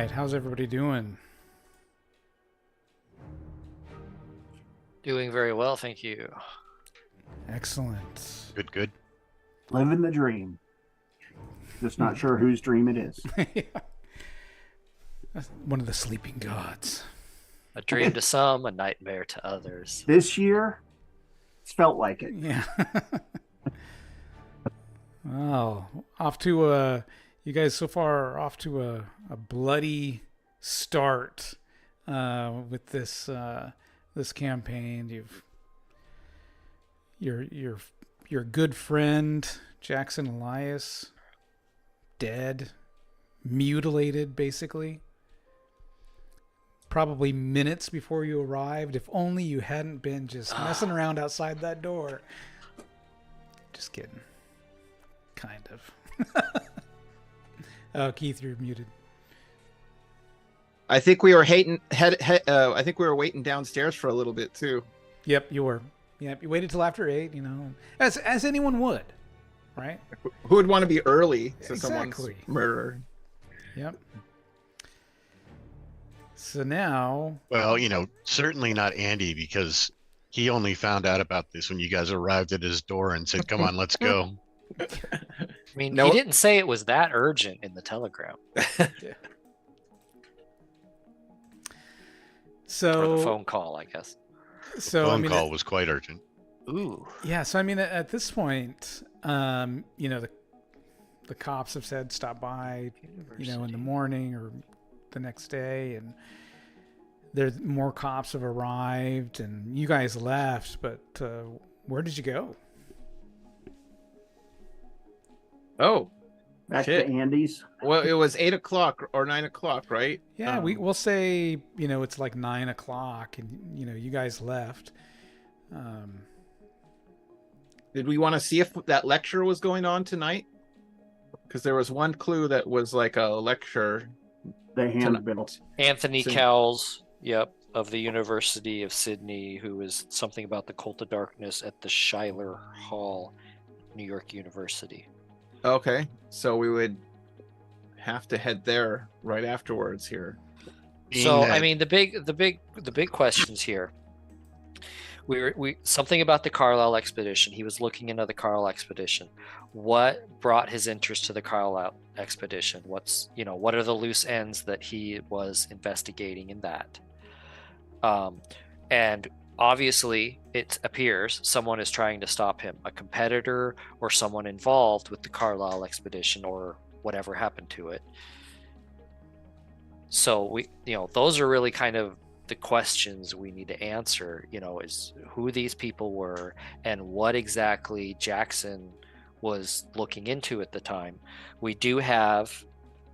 right, how's everybody doing? Doing very well, thank you. Excellent. Good, good. Living the dream. Just not sure whose dream it is. Yeah. That's one of the sleeping gods. A dream to some, a nightmare to others. This year, it's felt like it. Yeah. Well, off to you guys so far are off to a bloody start with this campaign. Your good friend Jackson Elias dead, mutilated basically. Probably minutes before you arrived. If only you hadn't been just messing around outside that door. Just kidding. Kind of. Oh, Keith, you're muted. I think we were I think we were waiting downstairs for a little bit too. Yep, you were. Yep, you waited till after 8. You know, as anyone would, right? Who would want to be early to Exactly. someone's murder? Yep. So now, Well, certainly not Andy, because he only found out about this when you guys arrived at his door and said, "Come on, let's go." I mean, No. he didn't say it was that urgent in the telegram. Or so the phone call, I guess. So Phone I mean, call was quite urgent. Ooh. yeah. So I mean, at this point, the cops have said stop by, in the morning or the next day, and there's more cops have arrived, and you guys left. But where did you go? Oh, Back Shit. to Andy's. well, it was 8 o'clock or 9 o'clock, right? Yeah, we'll say it's like 9 o'clock, and you guys left. Did we want to see if that lecture was going on tonight? Because there was one clue that was like a lecture. The handbill. Anthony So- Cowles, yep, of the University of Sydney, who is something about the Cult of Darkness at the Schuyler Hall, New York University. Okay, so we would have to head there right afterwards here. So Being I that- mean, the big questions here. We something about the Carlisle expedition. He was looking into the Carlisle expedition. What brought his interest to the Carlisle expedition? What are the loose ends that he was investigating in that? And obviously, it appears someone is trying to stop him, a competitor or someone involved with the Carlisle expedition or whatever happened to it. So those are really kind of the questions we need to answer, is who these people were and what exactly Jackson was looking into at the time. We do have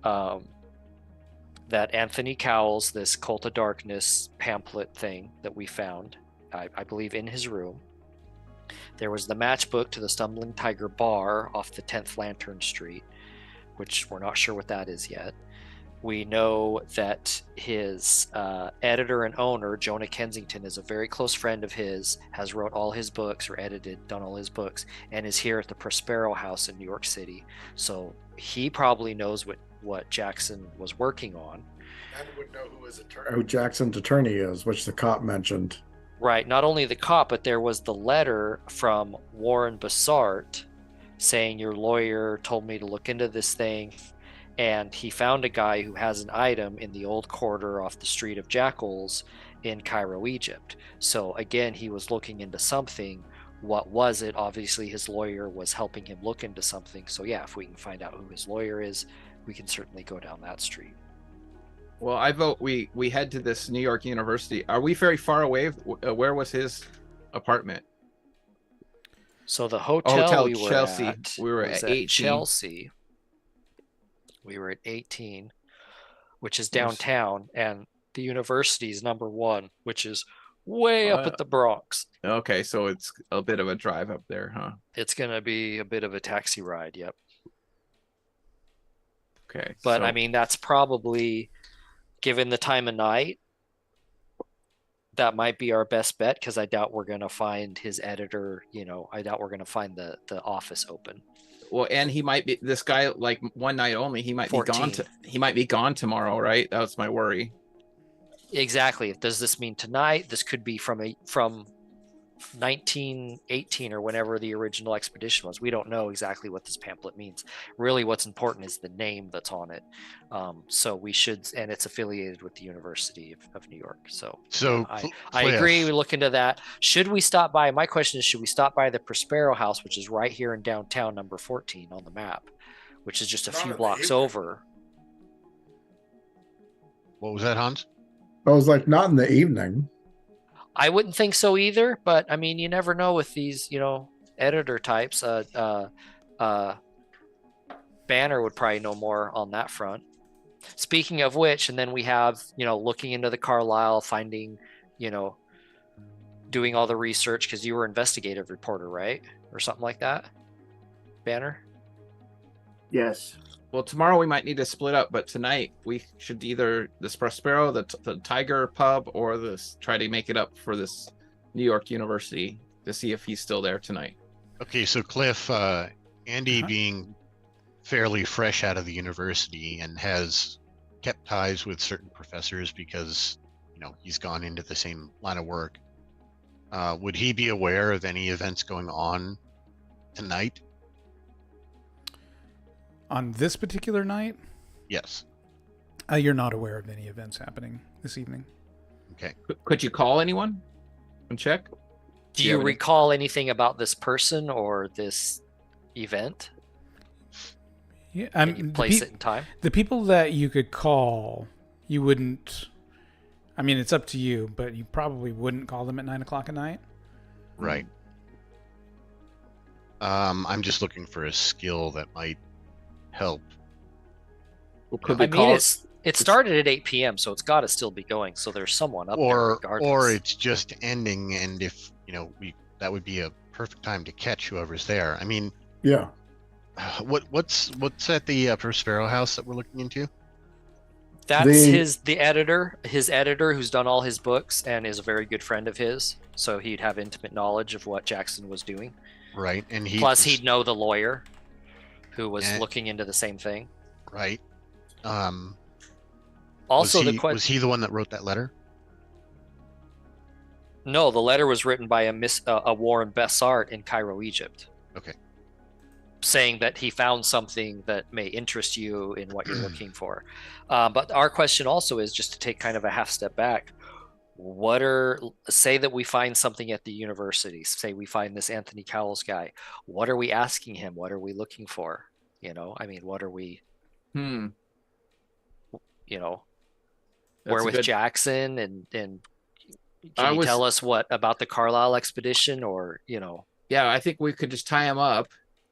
that Anthony Cowles, this Cult of Darkness pamphlet thing that we found, I believe, in his room. There was the matchbook to the Stumbling Tiger Bar off the 10th Lantern Street, which we're not sure what that is yet. We know that his editor and owner, Jonah Kensington, is a very close friend of his, has wrote all his books or done all his books, and is here at the Prospero House in New York City. So he probably knows what Jackson was working on. And would know who Jackson's attorney is, which the cop mentioned. Right, not only the cop, but there was the letter from Warren Bassart saying your lawyer told me to look into this thing, and he found a guy who has an item in the old quarter off the Street of Jackals in Cairo, Egypt. So again, he was looking into something. What was it? Obviously, his lawyer was helping him look into something. So yeah, if we can find out who his lawyer is, we can certainly go down that street. Well, I vote we head to this New York University. Are we very far away? Where was his apartment? So the hotel we were Chelsea. at, We were was at 18. Chelsea. We were at 18, which is downtown, and the university is number 1, which is way up at the Bronx. Okay, so it's a bit of a drive up there, huh? It's going to be a bit of a taxi ride, yep. Okay. But so- I mean, that's probably, given the time of night, that might be our best bet, because I doubt we're going to find his editor, I doubt we're going to find the office open. Well, and he might be this guy like one night only. He might 14. he might be gone tomorrow, right? That was my worry. Exactly. Does this mean tonight? This could be from 1918 or whenever the original expedition was. We don't know exactly what this pamphlet means. Really, what's important is the name that's on it. So we should, and it's affiliated with the University of New York. So I agree. We look into that. Should we stop by? My question is, should we stop by the Prospero House, which is right here in downtown, number 14 on the map, which is just a few blocks over? What was that, Hans? I was like, not in the evening. I wouldn't think so either, but I mean, you never know with these, editor types. Banner would probably know more on that front. Speaking of which, and then we have, looking into the Carlisle, finding, doing all the research, because you were investigative reporter, right? Or something like that, Banner? Yes. Well, tomorrow we might need to split up, but tonight we should either this Prospero, the Tiger Pub, or try to make it up for this New York University to see if he's still there tonight. Okay, so Cliff, Andy being fairly fresh out of the university and has kept ties with certain professors because, he's gone into the same line of work. Would he be aware of any events going on tonight? On this particular night? Yes. You're not aware of any events happening this evening. Okay. Could you call anyone and check? Do you recall anything about this person or this event? Yeah, Can you place it in time? The people that you could call, you wouldn't. I mean, it's up to you, but you probably wouldn't call them at 9:00 at night. Right. I'm just looking for a skill that might help. Well, could I we call mean, it started at 8 p.m., so it's got to still be going. So there's someone up there regardless. Or it's just ending, and if that would be a perfect time to catch whoever's there. I mean, Yeah. What's at the Prospero House that we're looking into? That's the editor, his editor, who's done all his books and is a very good friend of his. So he'd have intimate knowledge of what Jackson was doing. Right, and he'd know the lawyer who was looking into the same thing. Right. Also, was he the one that wrote that letter? No, the letter was written by a Warren Bessart in Cairo, Egypt. Okay. Saying that he found something that may interest you in what you're looking for. But our question also is, just to take kind of a half step back, say that we find something at the university, say we find this Anthony Cowles guy. What are we asking him? What are we looking for? I mean, what are we, we're with Jackson and can you tell us what about the Carlisle expedition or, Yeah, I think we could just tie him up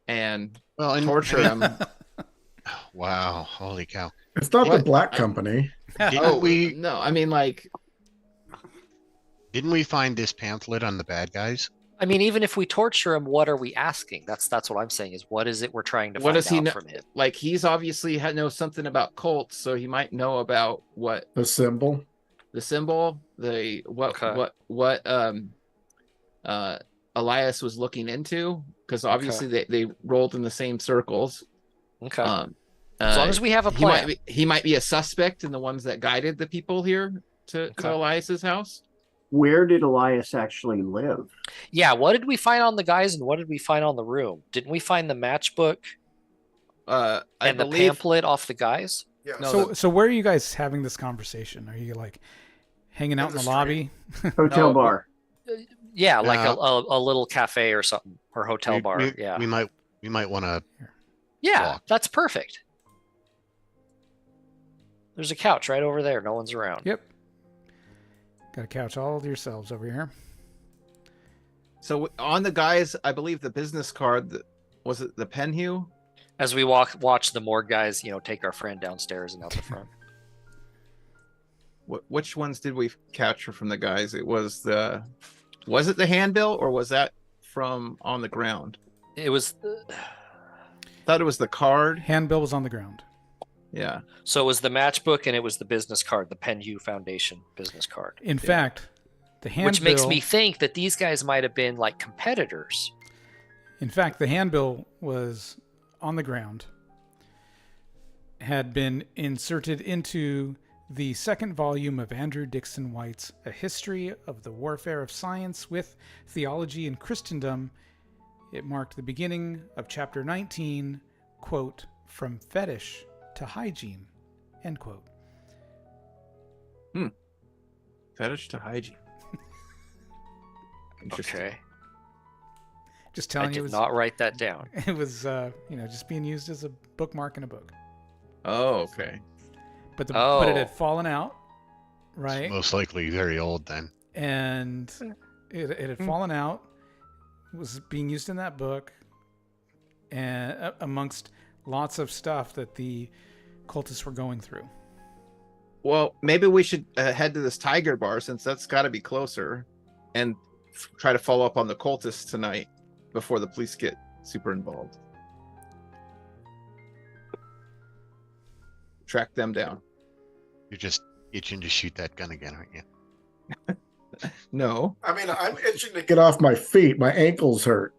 and torture him. Wow, holy cow. It's not the Black Company. No, I mean, like, didn't we find this pamphlet on the bad guys? I mean, even if we torture him, what are we asking? That's what I'm saying is, what is it we're trying to find out from him? Like, he's obviously knows something about cults, so he might know about what the symbol, Elias was looking into, because obviously they rolled in the same circles. Okay. As long as we have a plan. He might be a suspect in the ones that guided the people here to Elias's house. Where did Elias actually live? Yeah, what did we find on the guys and what did we find on the room? Didn't we find the matchbook and the pamphlet off the guys? Yeah. No, so where are you guys having this conversation? Are you like hanging out in the lobby? Hotel bar. Yeah, like a little cafe or something, or hotel bar. Yeah, we might want to. Yeah, walk. That's perfect. There's a couch right over there. No one's around. Yep. Got a couch all to yourselves over here. So on the guys, I believe the business card, was it the Penhue? As we watch the morgue guys, take our friend downstairs and out the front. Which ones did we capture from the guys? Was it the handbill, or was that from on the ground? It was. Thought it was the card. Handbill was on the ground. Yeah. So it was the matchbook and it was the business card, the Penhue Foundation business card. In fact, the handbill... Which makes me think that these guys might have been like competitors. In fact, the handbill was on the ground had been inserted into the second volume of Andrew Dixon White's A History of the Warfare of Science with Theology and Christendom. It marked the beginning of chapter 19, quote, From Fetish to Hygiene, end quote. Fetish to hygiene. Interesting. Okay. Just I telling you, did not write that down. it was just being used as a bookmark in a book. Oh, okay. But it Oh. had fallen out, right? It's most likely very old then. And it had fallen out. Was being used in that book, and amongst lots of stuff that the cultists were going through. Well, maybe we should head to this Tiger Bar, since that's got to be closer, and try to follow up on the cultists tonight before the police get super involved. Track them down. You're just itching to shoot that gun again, aren't you? No. I mean, I'm itching to get off my feet. My ankles hurt.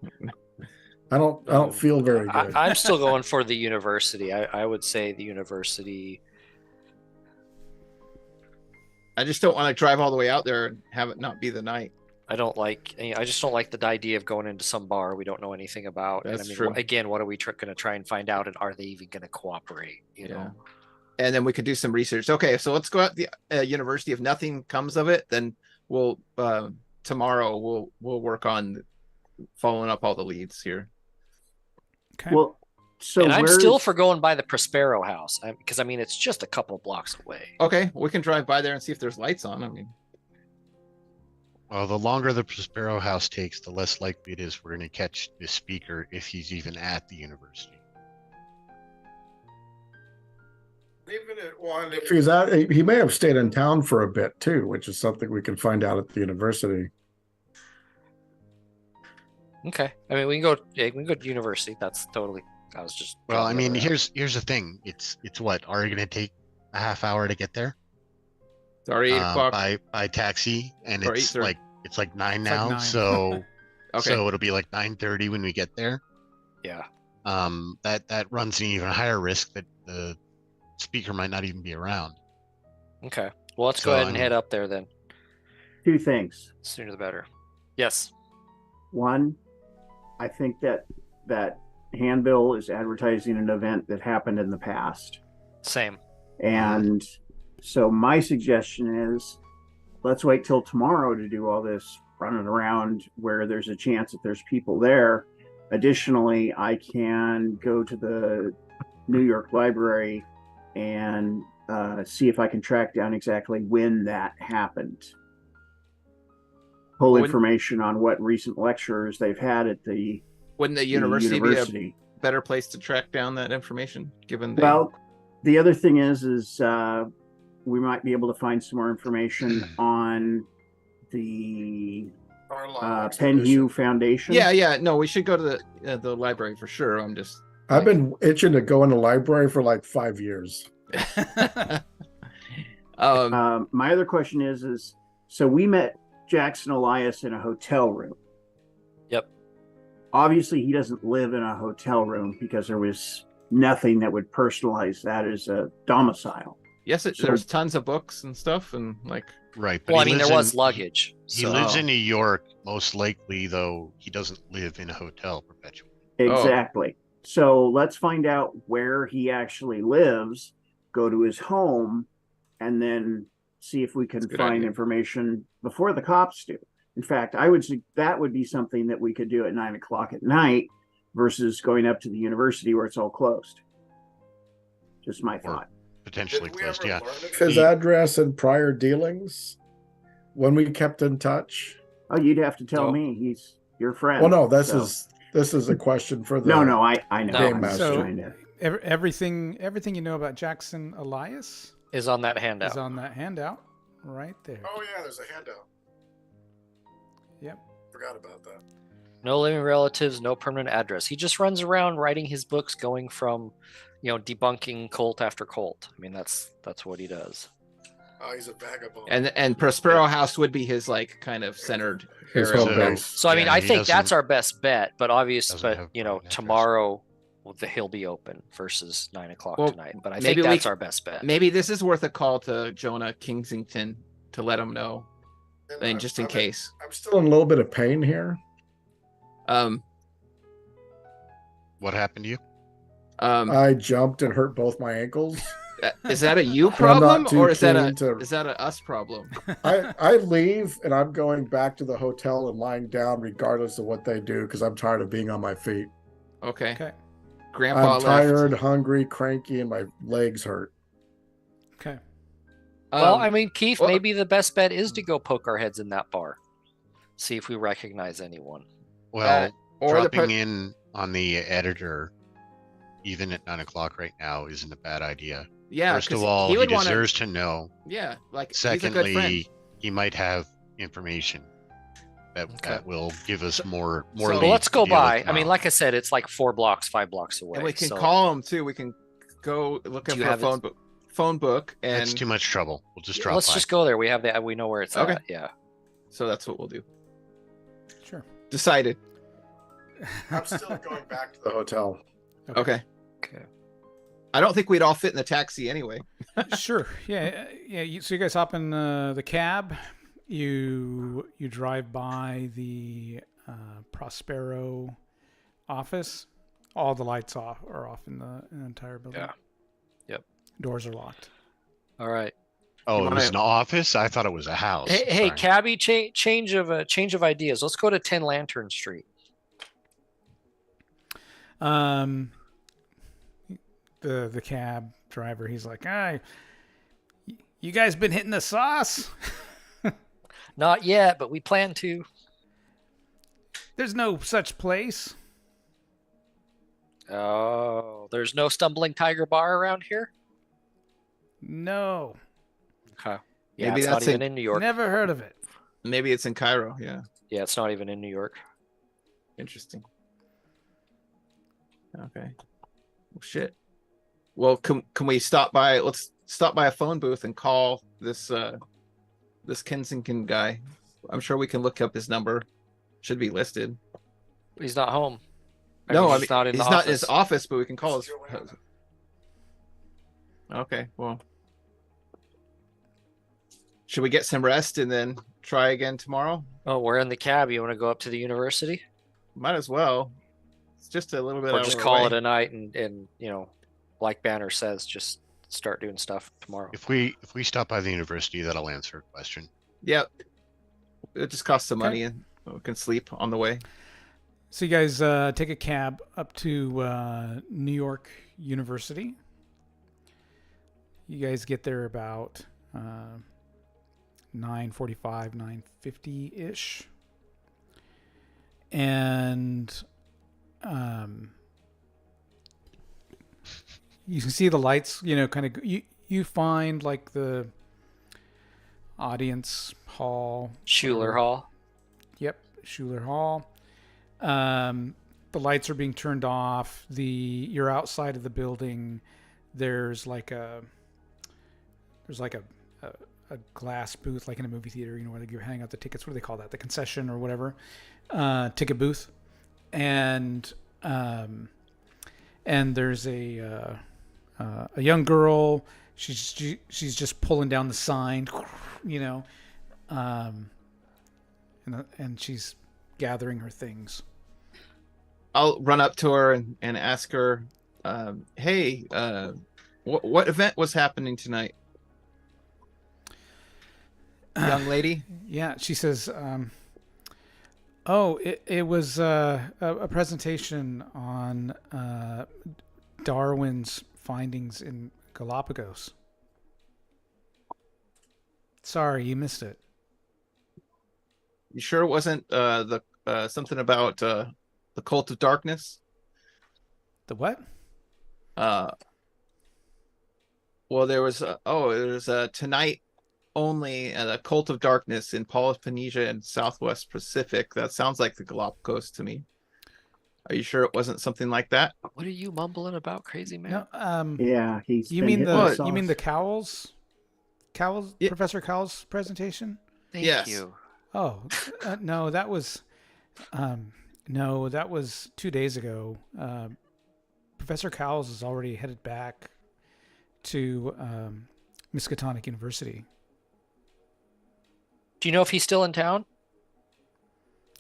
I don't feel very good. I'm still going for the university. I would say the university. I just don't want to drive all the way out there and have it not be the night. I just don't like the idea of going into some bar we don't know anything about. That's and I mean, true. Again, what are we going to try and find out, and are they even going to cooperate? You know. And then we could do some research. Okay, so let's go out to the university. If nothing comes of it, then we'll tomorrow we'll work on following up all the leads here. Okay. Well, so and I'm where's- still for going by the Prospero house, because I mean it's just a couple blocks away. Okay, we can drive by there and see if there's lights on. I mean, Well, the longer the Prospero house takes, the less likely it is we're going to catch the speaker if he's even at the university. Even if he's out, he may have stayed in town for a bit too, which is something we can find out at the university. Okay, I mean we can go to university. That's totally. I was just. Well, I throwing mean, it around. here's the thing. It's what? Are you going to take a half hour to get there? it's already 8 o'clock. by taxi, and Or it's 8:30. like 9 It's like now. 9. So Okay. so it'll be like 9:30 when we get there. Yeah. That runs an even higher risk that the speaker might not even be around. Okay. Well, let's So, go ahead I and mean- head up there then. two things. Sooner the better. Yes. One, I think that handbill is advertising an event that happened in the past. Same. And so my suggestion is let's wait till tomorrow to do all this running around where there's a chance that there's people there. Additionally, I can go to the New York Library and see if I can track down exactly when that happened. Pull When- information on what recent lectures they've had at the Wouldn't the university, university. be a better place to track down that information? Given Well, the other thing is we might be able to find some more information on the Penhue Foundation. yeah, no, we should go to the library for sure. I'm just I've been itching to go in the library for like 5 years. My other question is so we met Jackson Elias in a hotel room. Yep. Obviously, he doesn't live in a hotel room because there was nothing that would personalize that as a domicile. yes, So- there's tons of books and stuff, and like Right. But Well, I he mean there lives was in- luggage. He so- lives in New York, most likely, though he doesn't live in a hotel perpetually. Exactly. So let's find out where he actually lives, go to his home, and then see if we can That's a good find idea. information before the cops do. In fact, I would say that would be something that we could do at 9 o'clock at night versus going up to the university where it's all closed. Just my thought. Potentially closed, yeah. His address and prior dealings when we kept in touch. Oh, you'd have to tell No. me he's your friend. Well, no, this so- is a question for the no, I know. No. I'm just So- trying to. Everything you know about Jackson Elias is on that handout. is on that handout right there. Oh yeah, there's a handout. Yep. Forgot about that. No living relatives, no permanent address. He just runs around writing his books, going from, debunking cult after cult. I mean, that's what he does. Oh, he's a vagabond. and Prospero House would be his like kind of centered His area. home So- base. So I mean, Yeah, I he think that's doesn't- our best bet. But doesn't have obviously, permanent address. tomorrow he'll be open versus 9 o'clock Well, tonight. But I maybe think we that's c- our best bet. Maybe this is worth a call to Jonah Kingsington to let him know, and just in case. I'm still in a little bit of pain here. What happened to you? I jumped and hurt both my ankles. Is that a you I'm not problem too or is that keen to- a us problem? I leave and I'm going back to the hotel and lying down regardless of what they do because I'm tired of being on my feet. Okay. Okay. Grandpa I'm tired, left. hungry, cranky, and my legs hurt. Okay. Well, I mean, Keith, well- maybe the best bet is to go poke our heads in that bar, see if we recognize anyone. Well, or the dropping in on the editor, even at 9 o'clock right now, isn't a bad idea. yeah. First 'cause of all, he would wanna- deserves to know. Yeah, like he's a good friend. Secondly, he might have information that, Okay. that will give us more So- leads Well, let's to go deal with by. I mean, tomorrow. like I said, it's like 4 blocks, 5 blocks away. And we can so call him too. We can go look Do up you for a have his- phone book, and That's too much trouble. We'll just drop let's by. just go there. We have that. We know where it's Okay. at. Yeah. so that's what we'll do. Sure. Decided. I'm still going back to the hotel. Okay. Okay. I don't think we'd all fit in the taxi anyway. Sure. Yeah. So you guys hop in the cab. You drive by the Prospero office. All the lights are off in the entire building. Yeah. Yep. Doors are locked. All right. Oh, You it was wanna- an office? I thought it was a house. Hey, Sorry. cabbie, change of ideas. Let's go to 10 Lantern Street. The cab driver, he's like, you guys been hitting the sauce? Not yet, but we plan to. There's no such place. Oh, there's no Stumbling Tiger Bar around here? No, Okay. Yeah, Maybe it's not that's even in New York. never heard of it. Maybe it's in Cairo. Yeah. Yeah, it's not even in New York. Interesting. Okay. Well, shit. Well, can we stop by? Let's stop by a phone booth and call this Kensington guy. I'm sure we can look up his number. Should be listed. He's not home. He's not in the he's office. not in his office, but we can call his. Okay. Well, should we get some rest and then try again tomorrow? Oh, we're in the cab. You want to go up to the university? Might as well. It's just a little bit. Or out just of our call way. it a night and like Banner says, just start doing stuff tomorrow. If we stop by the university, that'll answer a question. Yep. It just costs some Okay. money and we can sleep on the way. So you guys take a cab up to New York University. You guys get there about 9:45, 9:50-ish. And you can see the lights, kind of you find like the audience hall. Schuler Hall. Yep, Schuler Hall. The lights are being turned off. You're outside of the building. There's like a glass booth, like in a movie theater, where they hang out the tickets. What do they call that? The concession or whatever, ticket booth. And there's a young girl. She's just pulling down the sign, and she's gathering her things. I'll run up to her and ask her, hey, what event was happening tonight? Young lady? Yeah, she says, it was a presentation on Darwin's findings in Galapagos. Sorry, you missed it. You sure it wasn't something about the Cult of Darkness? The what? Well, there was tonight only the Cult of Darkness in Polynesia and Southwest Pacific. That sounds like the Galapagos to me. Are you sure it wasn't something like that? What are you mumbling about, crazy man? No, Yeah, he's. you been mean hitting the sauce. you mean the Cowles, Yeah. Professor Cowles presentation? Thank Yes. you. Oh, no, that was 2 days ago. Professor Cowles is already headed back to Miskatonic University. Do you know if he's still in town?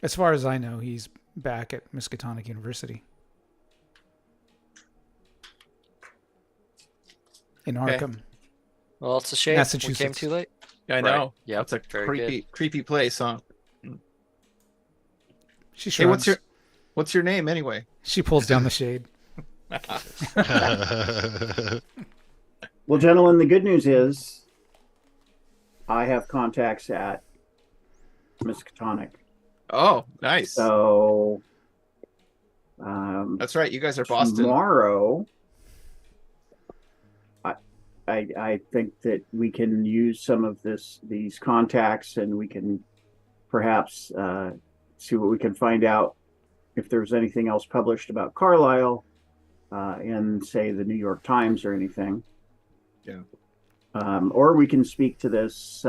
As far as I know, he's back at Miskatonic University in Okay. Arkham. Well, it's a shame we Massachusetts. came too late. I know. Yep, It's a very creepy place, huh? She Hey, shrugs. what's your name anyway? She pulls down the shade. Well, gentlemen, the good news is I have contacts at Miskatonic. Oh, nice. So That's right. You guys are Boston. tomorrow, I think that we can use some of these contacts, and we can perhaps see what we can find out if there's anything else published about Carlisle in, say, the New York Times or anything. Yeah. Or we can speak to this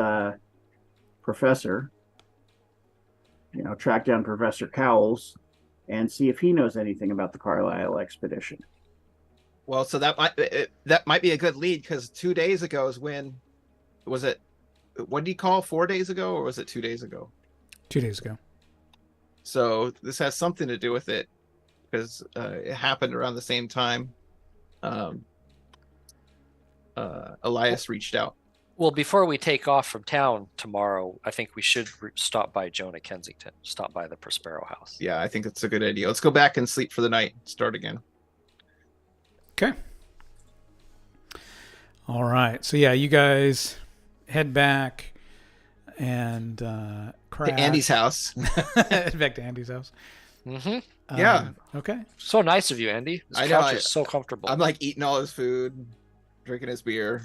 professor, track down Professor Cowles and see if he knows anything about the Carlisle expedition. Well, so that might be a good lead, because 2 days ago is when was it? What did he call 4 days ago, or was it 2 days ago? 2 days ago. So this has something to do with it, because it happened around the same time. Elias reached out. Well, before we take off from town tomorrow, I think we should stop by Jonah Kensington, stop by the Prospero house. Yeah, I think it's a good idea. Let's go back and sleep for the night. Start again. Okay. All right. So yeah, you guys head back and crash. To Andy's house. Head back to Andy's house. Mm-hmm. Yeah. Okay. So nice of you, Andy. This I know, couch is so comfortable. I'm like eating all his food, drinking his beer.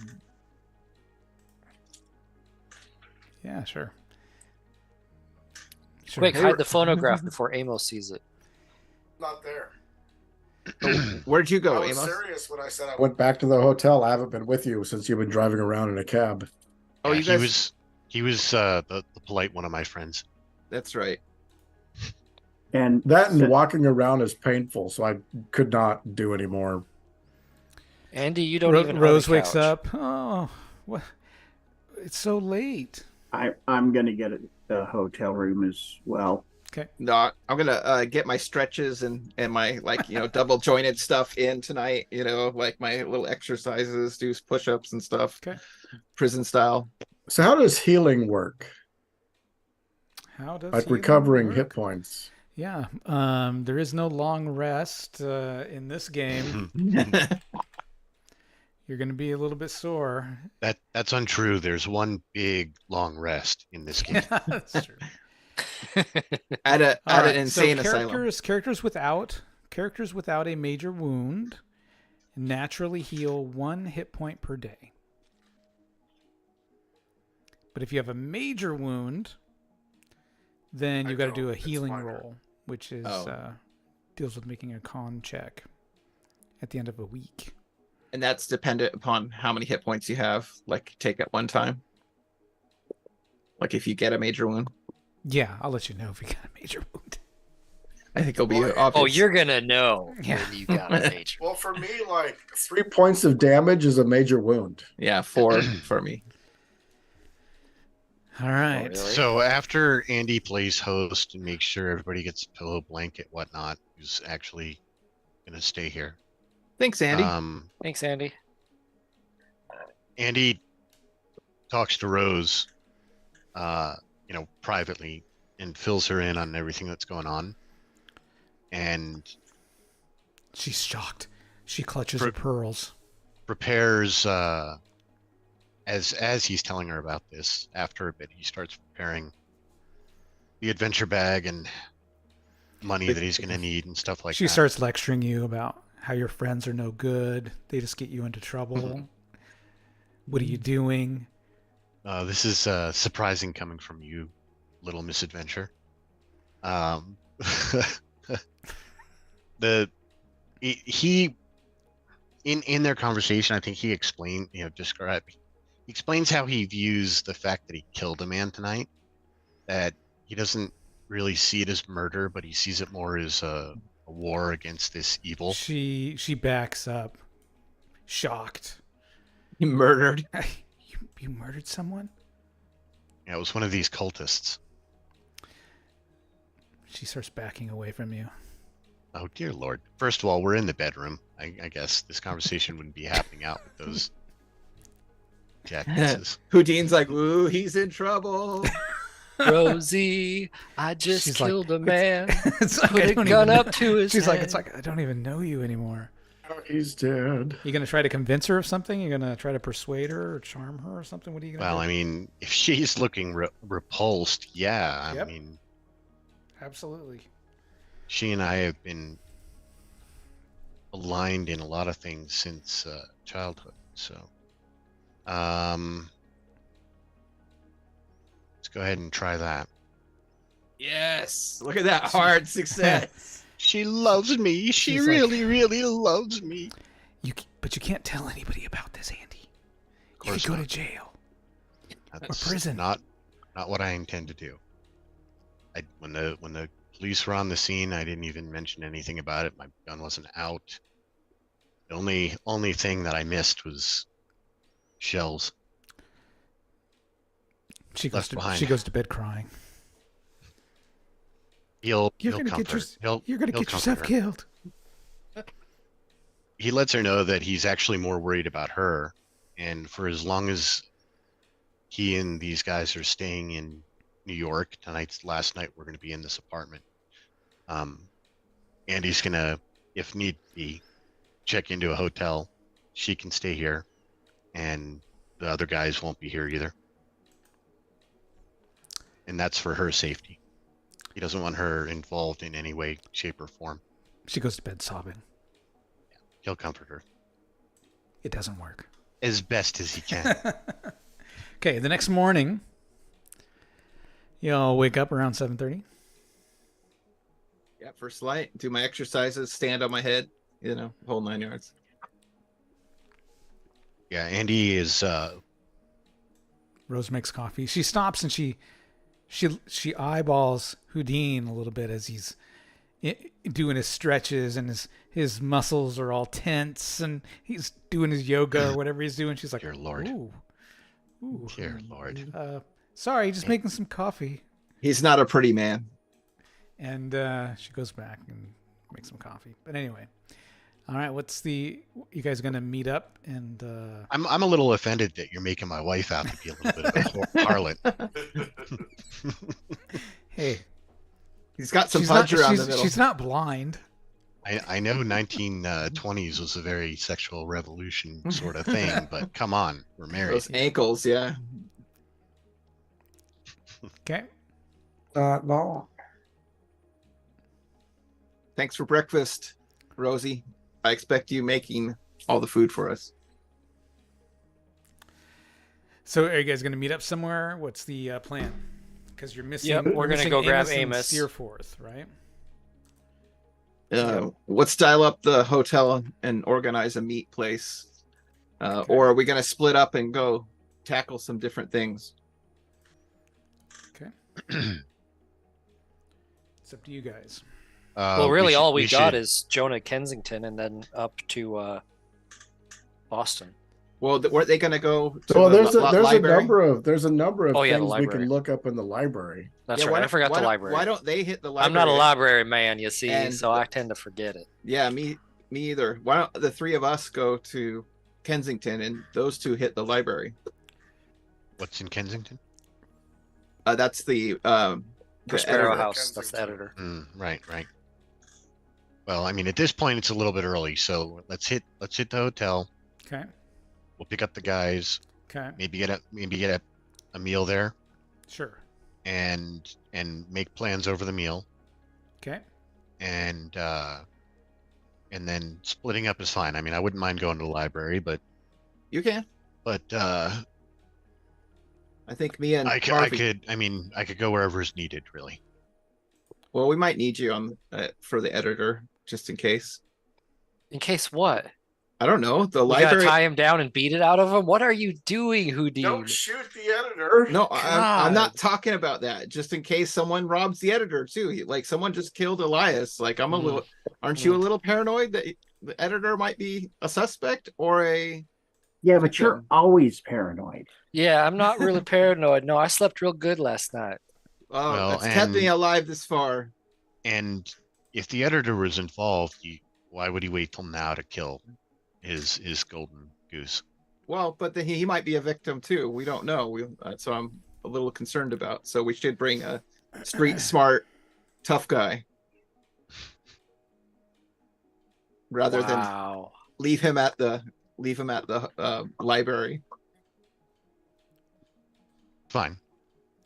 Yeah, sure. Quick, hide the phonograph before Amos sees it. Not there. Where'd you I go, was Amos? serious when I said I Went back to the hotel. I haven't been with you since you've been driving around in a cab. Oh, you guys. he was the polite one of my friends. That's right. And That and walking around is painful, so I could not do anymore. Andy, you don't even Rose own a wakes couch. up. Oh, what? It's so late. I'm going to get a hotel room as well. No, I'm gonna get my stretches and my double jointed stuff in tonight. Like my little exercises, do push-ups and stuff. Okay. Prison style. So how does healing work? How does Like healing recovering work? hit points. Yeah. There is no long rest in this game. You're going to be a little bit sore. That's untrue. There's one big long rest in this game. That's true. At All right, an insane so asylum. characters without a major wound naturally heal 1 hit point per day. But if you have a major wound, then you got to do a It's healing minor. roll, which is Oh. deals with making a con check at the end of a week. And that's dependent upon how many hit points you have, like take at one time. Like if you get a major wound. Yeah, I'll let you know if you got a major wound. I think it'll be Well, obvious. Oh, you're gonna know Yeah. when you got a major. well, for me, like 3 points of damage is a major wound. Yeah, 4 for me. All right. really? So after Andy plays host and makes sure everybody gets a pillow, blanket, whatnot, who's actually gonna stay here. Thanks, Andy. Thanks, Andy. Andy talks to Rose, privately, and fills her in on everything that's going on. And She's shocked. She clutches her pearls. prepares, as he's telling her about this. After a bit, he starts preparing the adventure bag and money that he's going to need and stuff like She that. starts lecturing you about how your friends are no good. They just get you into trouble. What are you doing? This is surprising coming from you, little misadventure. He in their conversation, I think he explained, he explains how he views the fact that he killed a man tonight. That he doesn't really see it as murder, but he sees it more as a a war against this evil. She backs up, shocked. He murdered. You murdered someone? Yeah, it was one of these cultists. She starts backing away from you. Oh dear Lord! First of all, we're in the bedroom. I guess this conversation wouldn't be happening out with those jackasses. Houdin's like, ooh, he's in trouble. Rosie, I just She's like, killed a man. It's like, Put I a don't gun even up to his She's head. like, it's like, I don't even know you anymore. He's dead. You gonna try to convince her of something? You gonna try to persuade her or charm her or something? What are you gonna Well, do? I mean, if she's looking repulsed, yeah. Yep. I mean, Absolutely. she and I have been aligned in a lot of things since childhood. So, let's go ahead and try that. Yes. Look at that hard success. She loves me. She She's like- really, really loves me. But you can't tell anybody about this, Andy. Of You course could go not. to jail. That's prison. Not what I intend to do. When the police were on the scene, I didn't even mention anything about it. My gun wasn't out. The only thing that I missed was shells. She Left behind. She goes to bed crying. He'll You're gonna comfort. you're gonna he'll get yourself comfort her. killed. He lets her know that he's actually more worried about her, and for as long as he and these guys are staying in New York, last night we're going to be in this apartment. Andy's gonna, if need be, check into a hotel. She can stay here, and the other guys won't be here either. And that's for her safety. He doesn't want her involved in any way, shape, or form. She goes to bed sobbing. He'll comfort her It doesn't work. as best as he can. Okay, the next morning, you'll wake up around 7:30. Yeah, first light, do my exercises, stand on my head, whole 9 yards. Yeah, Andy is Rose makes coffee. She stops and she eyeballs Houdin a little bit as he's doing his stretches, and his muscles are all tense, and he's doing his yoga or whatever he's doing. She's like, Dear Lord. Ooh. Dear Lord. Sorry, just making some coffee. He's not a pretty man. And she goes back and makes some coffee. But anyway, all right. You guys gonna meet up? And I'm a little offended that you're making my wife out to be a little bit of a harlot. hey, He's got some she's not, punch around the middle. she's not blind. I know 1920s was a very sexual revolution sort of thing, but come on, we're married. Those ankles, yeah. Okay. Not long. Thanks for breakfast, Rosie. I expect you making all the food for us. So are you guys gonna meet up somewhere? What's the plan? Because you're missing. Yep, we're you're gonna missing go grab and Amos. Steerforth, right? Let's dial up the hotel and organize a meet place. Okay. Or are we going to split up and go tackle some different things? Okay. It's up to you guys. Well, really, all we got should- is Jonah Kensington, and then up to Boston. Well, weren't they going to go to So the there's a library? there's a number of Oh, yeah, the things we library. can look up in the library. That's Yeah, right. I forgot the library. Why don't they hit the library? I'm not a library man, you see, And so I tend to forget it. Yeah, me either. Why don't the three of us go to Kensington and those two hit the library? What's in Kensington? That's the Prospero editor. House. That's the editor. Right. Well, I mean, at this point, it's a little bit early, so let's hit the hotel. Okay. We'll pick up the guys. Okay. Maybe get a meal there, Sure. and make plans over the meal, Okay. and then splitting up is fine. I mean, I wouldn't mind going to the library, but You can. I think me and could go wherever is needed, really. Well, we might need you on for the editor just in case. In case what? I don't know. The We gotta library. tie him down and beat it out of him. What are you doing, Houdini? Don't shoot the editor. No, I'm not God. talking about that. Just in case someone robs the editor too. Like someone just killed Elias. Like I'm a little. Aren't you a little paranoid that the editor might be a suspect or a? Yeah, but you're victim? always paranoid. Yeah, I'm not really paranoid. No, I slept real good last night. Well, Well, that's kept me and- alive this far. And if the editor was involved, why would he wait till now to kill his golden goose? Well, but then he might be a victim too. We don't know. So I'm a little concerned about. So we should bring a street smart, tough guy rather than Wow. leave him at the library. Fine.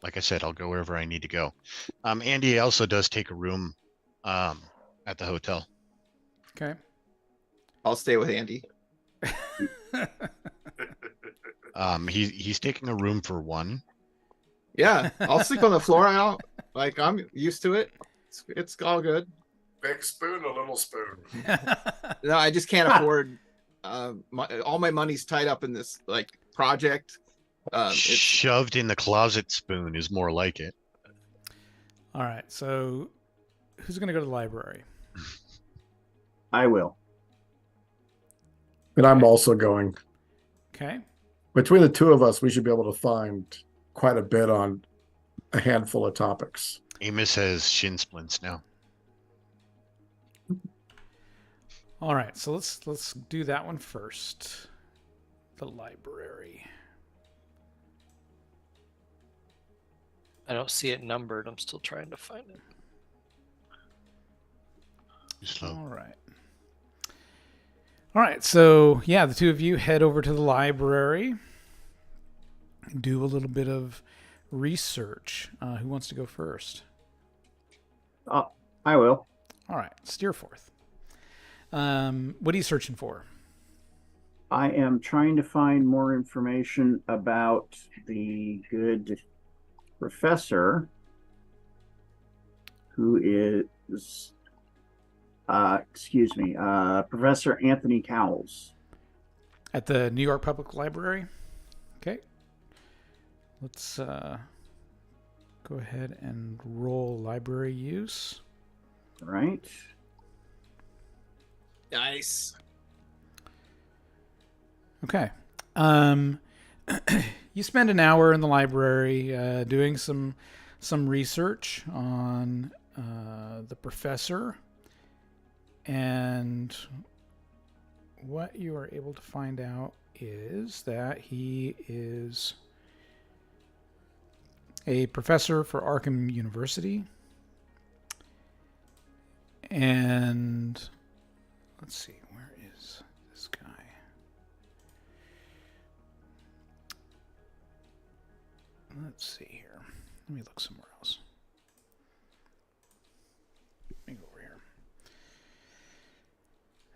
Like I said, I'll go wherever I need to go. Andy also does take a room at the hotel. Okay. I'll stay with Andy. He's taking a room for one. Yeah, I'll sleep on the floor. I'm used to it. It's all good. Big spoon, a little spoon. No, I just can't afford. All my money's tied up in this like project. It's Shoved in the closet spoon is more like it. All right. So, who's going to go to the library? I will. And I'm also going. Okay. Between the two of us, we should be able to find quite a bit on a handful of topics. Amos has shin splints now. All right. So let's do that one first. The library. I don't see it numbered. I'm still trying to find it. Too slow. All right. All right. So, yeah, the two of you head over to the library. Do a little bit of research. Who wants to go first? I will. All right. Steer forth. What are you searching for? I am trying to find more information about the good professor who is Professor Anthony Cowles. At the New York Public Library? Okay. Let's go ahead and roll library use. Right. nice. Okay. You spend an hour in the library doing some research on the professor, and what you are able to find out is that he is a professor for Arkham University, and let's see, where is this guy? Let's see here. Let me look somewhere else. Let me go over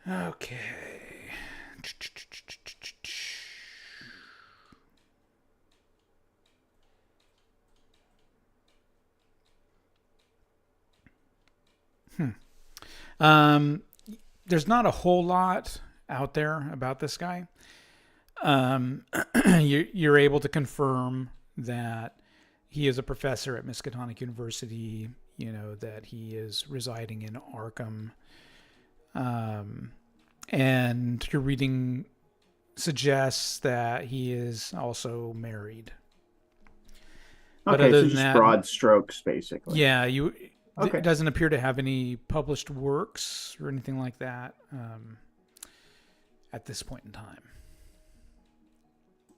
here. Okay. There's not a whole lot out there about this guy. You're able to confirm that he is a professor at Miskatonic University, you know, that he is residing in Arkham. And your reading suggests that he is also married. But Okay, other so than just that, broad strokes, basically. yeah, Okay. it doesn't appear to have any published works or anything like that at this point in time.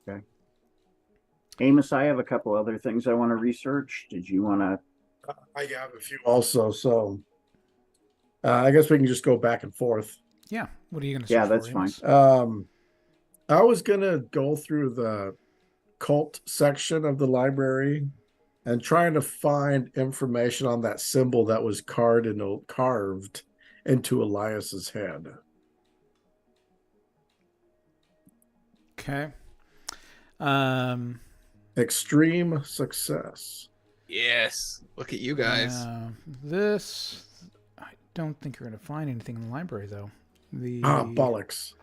Okay. Amos, I have a couple other things I want to research. Did you want to? I have a few. Also, so I guess we can just go back and forth. Yeah. What are you going to Yeah, search that's for, fine. Amos? I was gonna go through the cult section of the library and trying to find information on that symbol that was carved into Elias's head. Okay. Extreme success. Yes. Look at you guys. I don't think you're going to find anything in the library, though. Bollocks.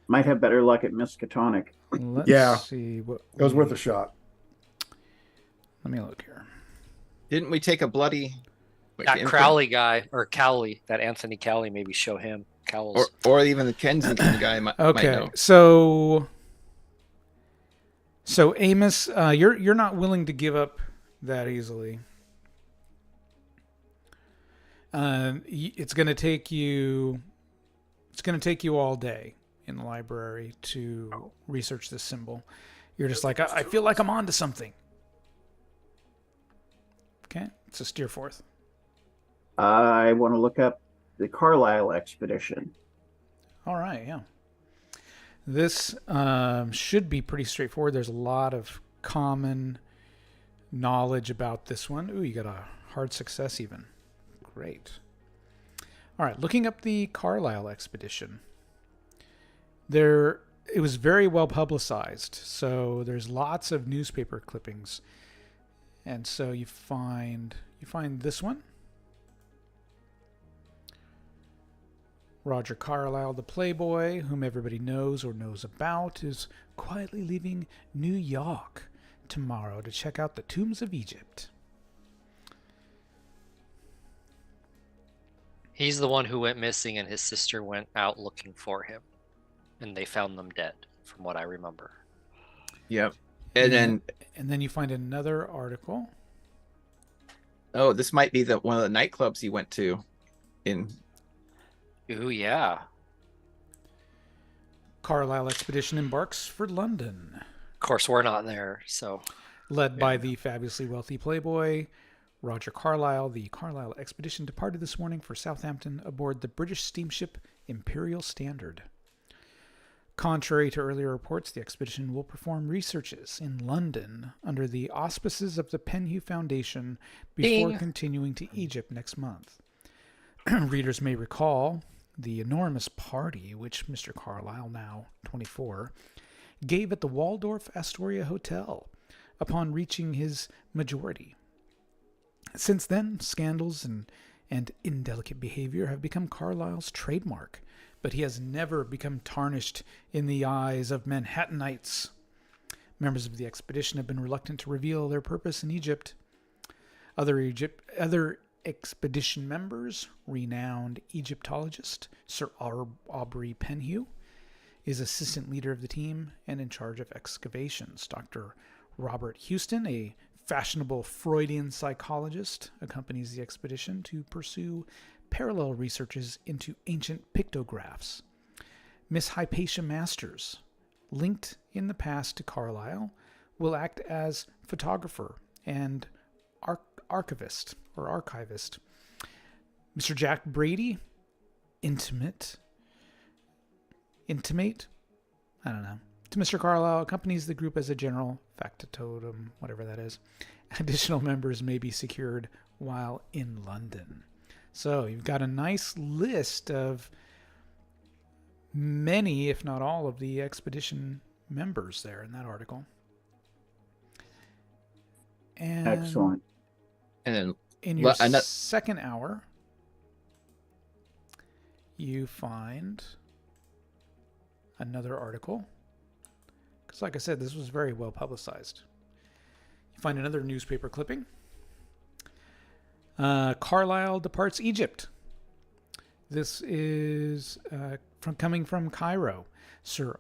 Might have better luck at Miskatonic. Let's see what It was worth a shot. Let me look here. Didn't we take a bloody? That Crowley guy, or Cowley, that Anthony Cowley, maybe show him Cowles. or even the Kensington guy might Okay, know. so Amos, you're not willing to give up that easily. It's going to take you all day in the library to research this symbol. You're just like, I feel like I'm onto something. Okay, it's a steer forth. I want to look up the Carlisle expedition. All right, yeah. This should be pretty straightforward. There's a lot of common knowledge about this one. Ooh, you got a hard success even. Great. All right, looking up the Carlisle expedition. It was very well publicized, so there's lots of newspaper clippings. And so you find this one. Roger Carlyle, the playboy, whom everybody knows or knows about, is quietly leaving New York tomorrow to check out the tombs of Egypt. He's the one who went missing, and his sister went out looking for him, and they found them dead, from what I remember. Yep. And then you find another article. Oh, this might be one of the nightclubs he went to in. Ooh, yeah. Carlisle expedition embarks for London. Of course, we're not there, so. Led by the fabulously wealthy playboy, Roger Carlyle, the Carlisle expedition departed this morning for Southampton aboard the British steamship Imperial Standard. Contrary to earlier reports, the expedition will perform researches in London under the auspices of the Penhew Foundation before continuing to Egypt next month. Readers may recall the enormous party which Mr. Carlyle, now 24, gave at the Waldorf Astoria Hotel upon reaching his majority. Since then, scandals and indelicate behavior have become Carlyle's trademark, but he has never become tarnished in the eyes of Manhattanites. Members of the expedition have been reluctant to reveal their purpose in Egypt. Other expedition members, renowned Egyptologist Sir Aubrey Penhew, is assistant leader of the team and in charge of excavations. Dr. Robert Houston, a fashionable Freudian psychologist, accompanies the expedition to pursue parallel researches into ancient pictographs. Miss Hypatia Masters, linked in the past to Carlyle, will act as photographer and archivist. Mr. Jack Brady, intimate, I don't know, to Mr. Carlyle, accompanies the group as a general factotum, whatever that is. Additional members may be secured while in London. So you've got a nice list of many, if not all, of the expedition members there in that article. And Excellent. And then in your second hour, you find another article. Because like I said, this was very well publicized. You find another newspaper clipping. Carlisle departs Egypt. This is coming from Cairo. Sir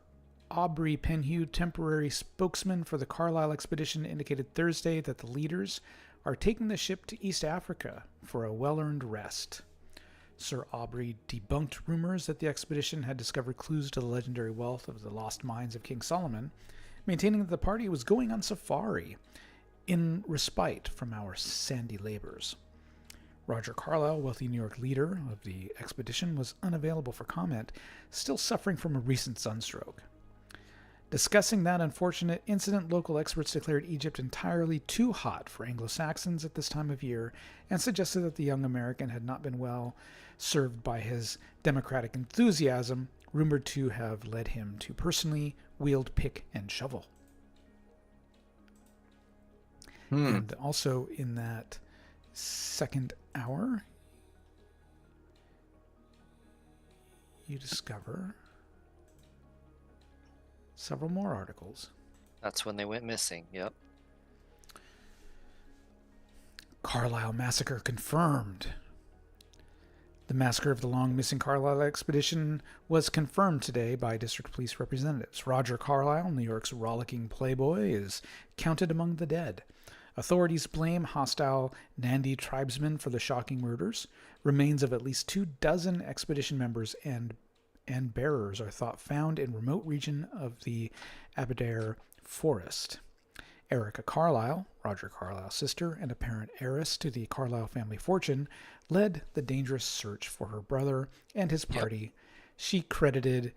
Aubrey Penhew, temporary spokesman for the Carlisle expedition, indicated Thursday that the leaders are taking the ship to East Africa for a well-earned rest. Sir Aubrey debunked rumors that the expedition had discovered clues to the legendary wealth of the lost mines of King Solomon, maintaining that the party was going on safari in respite from our sandy labors. Roger Carlyle, wealthy New York leader of the expedition, was unavailable for comment, still suffering from a recent sunstroke. Discussing that unfortunate incident, local experts declared Egypt entirely too hot for Anglo-Saxons at this time of year and suggested that the young American had not been well served by his democratic enthusiasm, rumored to have led him to personally wield pick and shovel. And also in that second hour, you discover several more articles. That's when they went missing. Yep. Carlisle massacre confirmed. The massacre of the long-missing Carlisle expedition was confirmed today by district police representatives. Roger Carlisle, New York's rollicking playboy, is counted among the dead. Authorities blame hostile Nandi tribesmen for the shocking murders. Remains of at least 24 expedition members and bearers are thought found in remote region of the Aberdare forest. Erica Carlisle, Roger Carlisle's sister and apparent heiress to the Carlisle family fortune, led the dangerous search for her brother and his party. Yep. She credited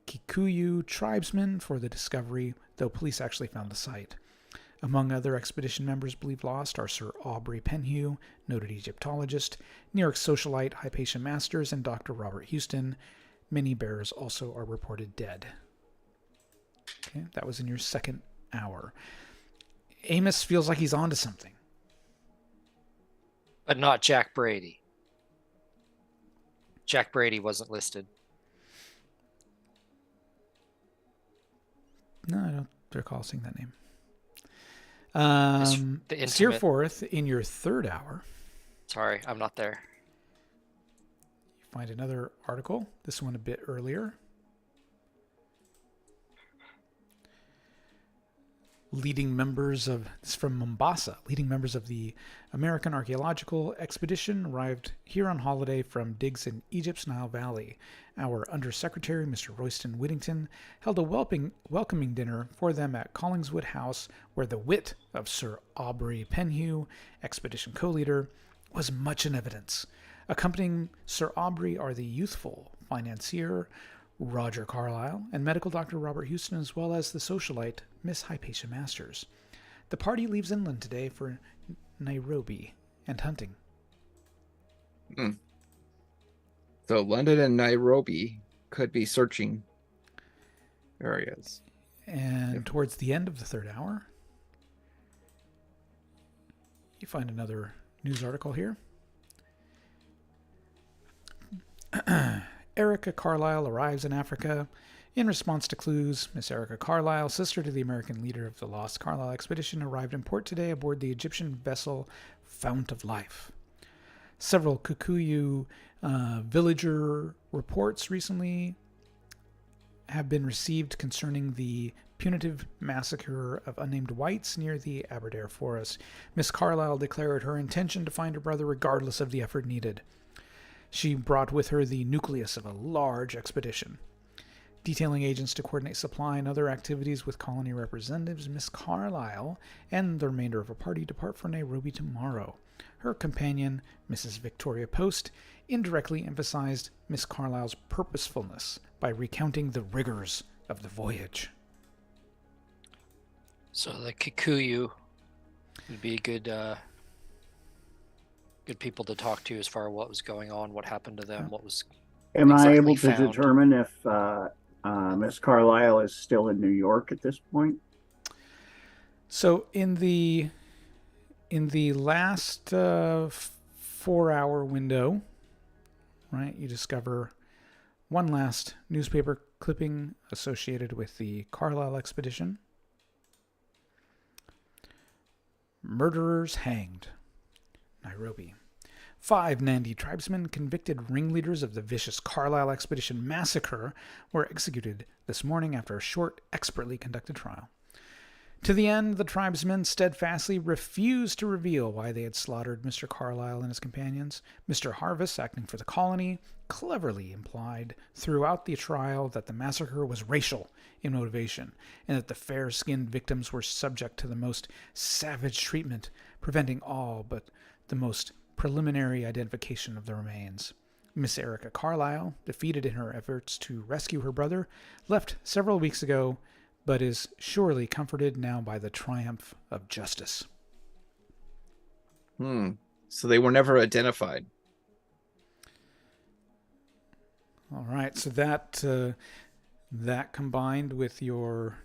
Kikuyu tribesmen for the discovery, though police actually found the site. Among other expedition members believed lost are Sir Aubrey Penhew, noted Egyptologist, New York socialite Hypatia Masters, and Dr. Robert Houston. Many bearers also are reported dead. Okay, that was in your second hour. Amos feels like he's onto something. But not Jack Brady. Jack Brady wasn't listed. No, I don't recall seeing that name. Steer forth in your third hour. Sorry, I'm not there. You find another article, this one a bit earlier. This is from Mombasa. Leading members of the American Archaeological Expedition arrived here on holiday from digs in Egypt's Nile Valley. Our Undersecretary, Mr. Royston Whittington, held a welcoming dinner for them at Collingswood House, where the wit of Sir Aubrey Penhew, expedition co-leader, was much in evidence. Accompanying Sir Aubrey are the youthful financier Roger Carlisle and medical Dr. Robert Houston, as well as the socialite Miss Hypatia Masters. The party leaves inland today for Nairobi and hunting. So London and Nairobi could be searching areas. And towards the end of the third hour, you find another news article here. Erica Carlisle arrives in Africa. In response to clues, Miss Erica Carlisle, sister to the American leader of the Lost Carlisle expedition, arrived in port today aboard the Egyptian vessel Fount of Life. Several Kikuyu villager reports recently have been received concerning the punitive massacre of unnamed whites near the Aberdare forest. Miss Carlisle declared her intention to find her brother regardless of the effort needed. She brought with her the nucleus of a large expedition. Detailing agents to coordinate supply and other activities with colony representatives, Miss Carlisle and the remainder of her party depart for Nairobi tomorrow. Her companion, Mrs. Victoria Post, indirectly emphasized Miss Carlisle's purposefulness by recounting the rigors of the voyage. So the Kikuyu would be good people to talk to as far as what was going on, what happened to them, what was Am exactly I able to found. determine if Miss Carlisle is still in New York at this point? So in the last 4-hour window, right, you discover one last newspaper clipping associated with the Carlisle expedition. Murderers hanged. Nairobi. 5 Nandi tribesmen, convicted ringleaders of the vicious Carlisle expedition massacre, were executed this morning after a short, expertly conducted trial. To the end, the tribesmen steadfastly refused to reveal why they had slaughtered Mr. Carlisle and his companions. Mr. Harvest, acting for the colony, cleverly implied throughout the trial that the massacre was racial in motivation, and that the fair-skinned victims were subject to the most savage treatment, preventing all but the most preliminary identification of the remains. Miss Erica Carlisle, defeated in her efforts to rescue her brother, left several weeks ago, but is surely comforted now by the triumph of justice. So they were never identified. All right, so that combined with your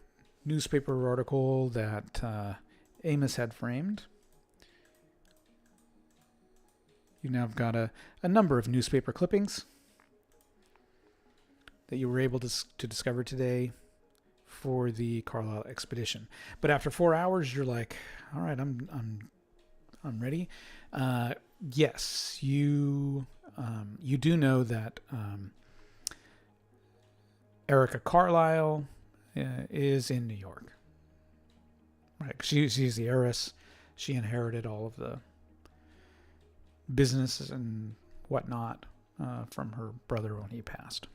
newspaper article that Amos had framed, you now have got a number of newspaper clippings that you were able to discover today for the Carlisle expedition. But after 4 hours, you're like, all right, I'm ready. Yes, you do know that Erica Carlisle is in New York. Right, she's the heiress. She inherited all of the businesses and whatnot from her brother when he passed.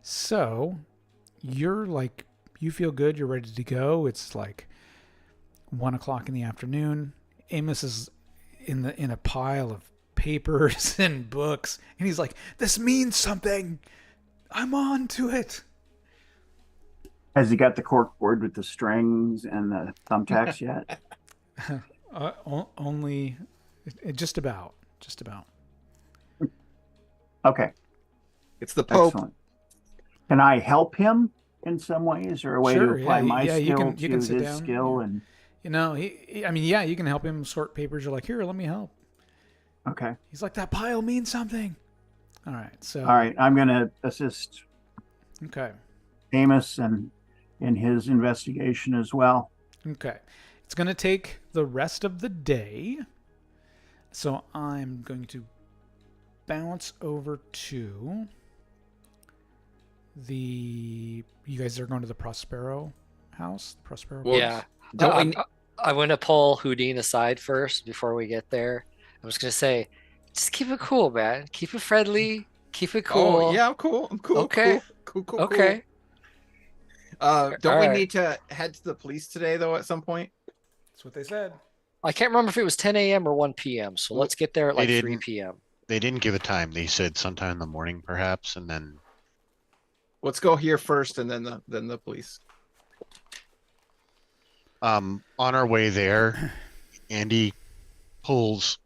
So you're like, you feel good. You're ready to go. It's like 1 o'clock in the afternoon. Amos is in a pile of papers and books, and he's like, "This means something. I'm on to it." Has he got the cork board with the strings and the thumbtacks yet? Only, just about. Okay, It's the Pope. excellent. Can I help him in some way? Is there a way Sure, to apply my you skill can to sit his down, skill? yeah. And You can help him sort papers. You're like, "Here, let me help." okay, He's like, "That pile means something." All right, so all right, I'm going to assist okay. Amos and in his investigation as well. Okay. It's going to take the rest of the day. So I'm going to bounce over to you guys are going to the Prospero house? Prospero? Well, Yeah. Don't we? I want to pull Houdin aside first before we get there. I was going to say, just keep it cool, man. Keep it friendly. Keep it cool. Oh yeah, I'm cool. Okay. Cool. Okay. Don't All we right. need to head to the police today though? At some point. That's what they said. I can't remember if it was 10 a.m. or 1 p.m. So let's get there at They like 3 didn't- p.m. They didn't give a time. They said sometime in the morning, perhaps, and then Let's go here first, and then the police. on our way there, Andy pulls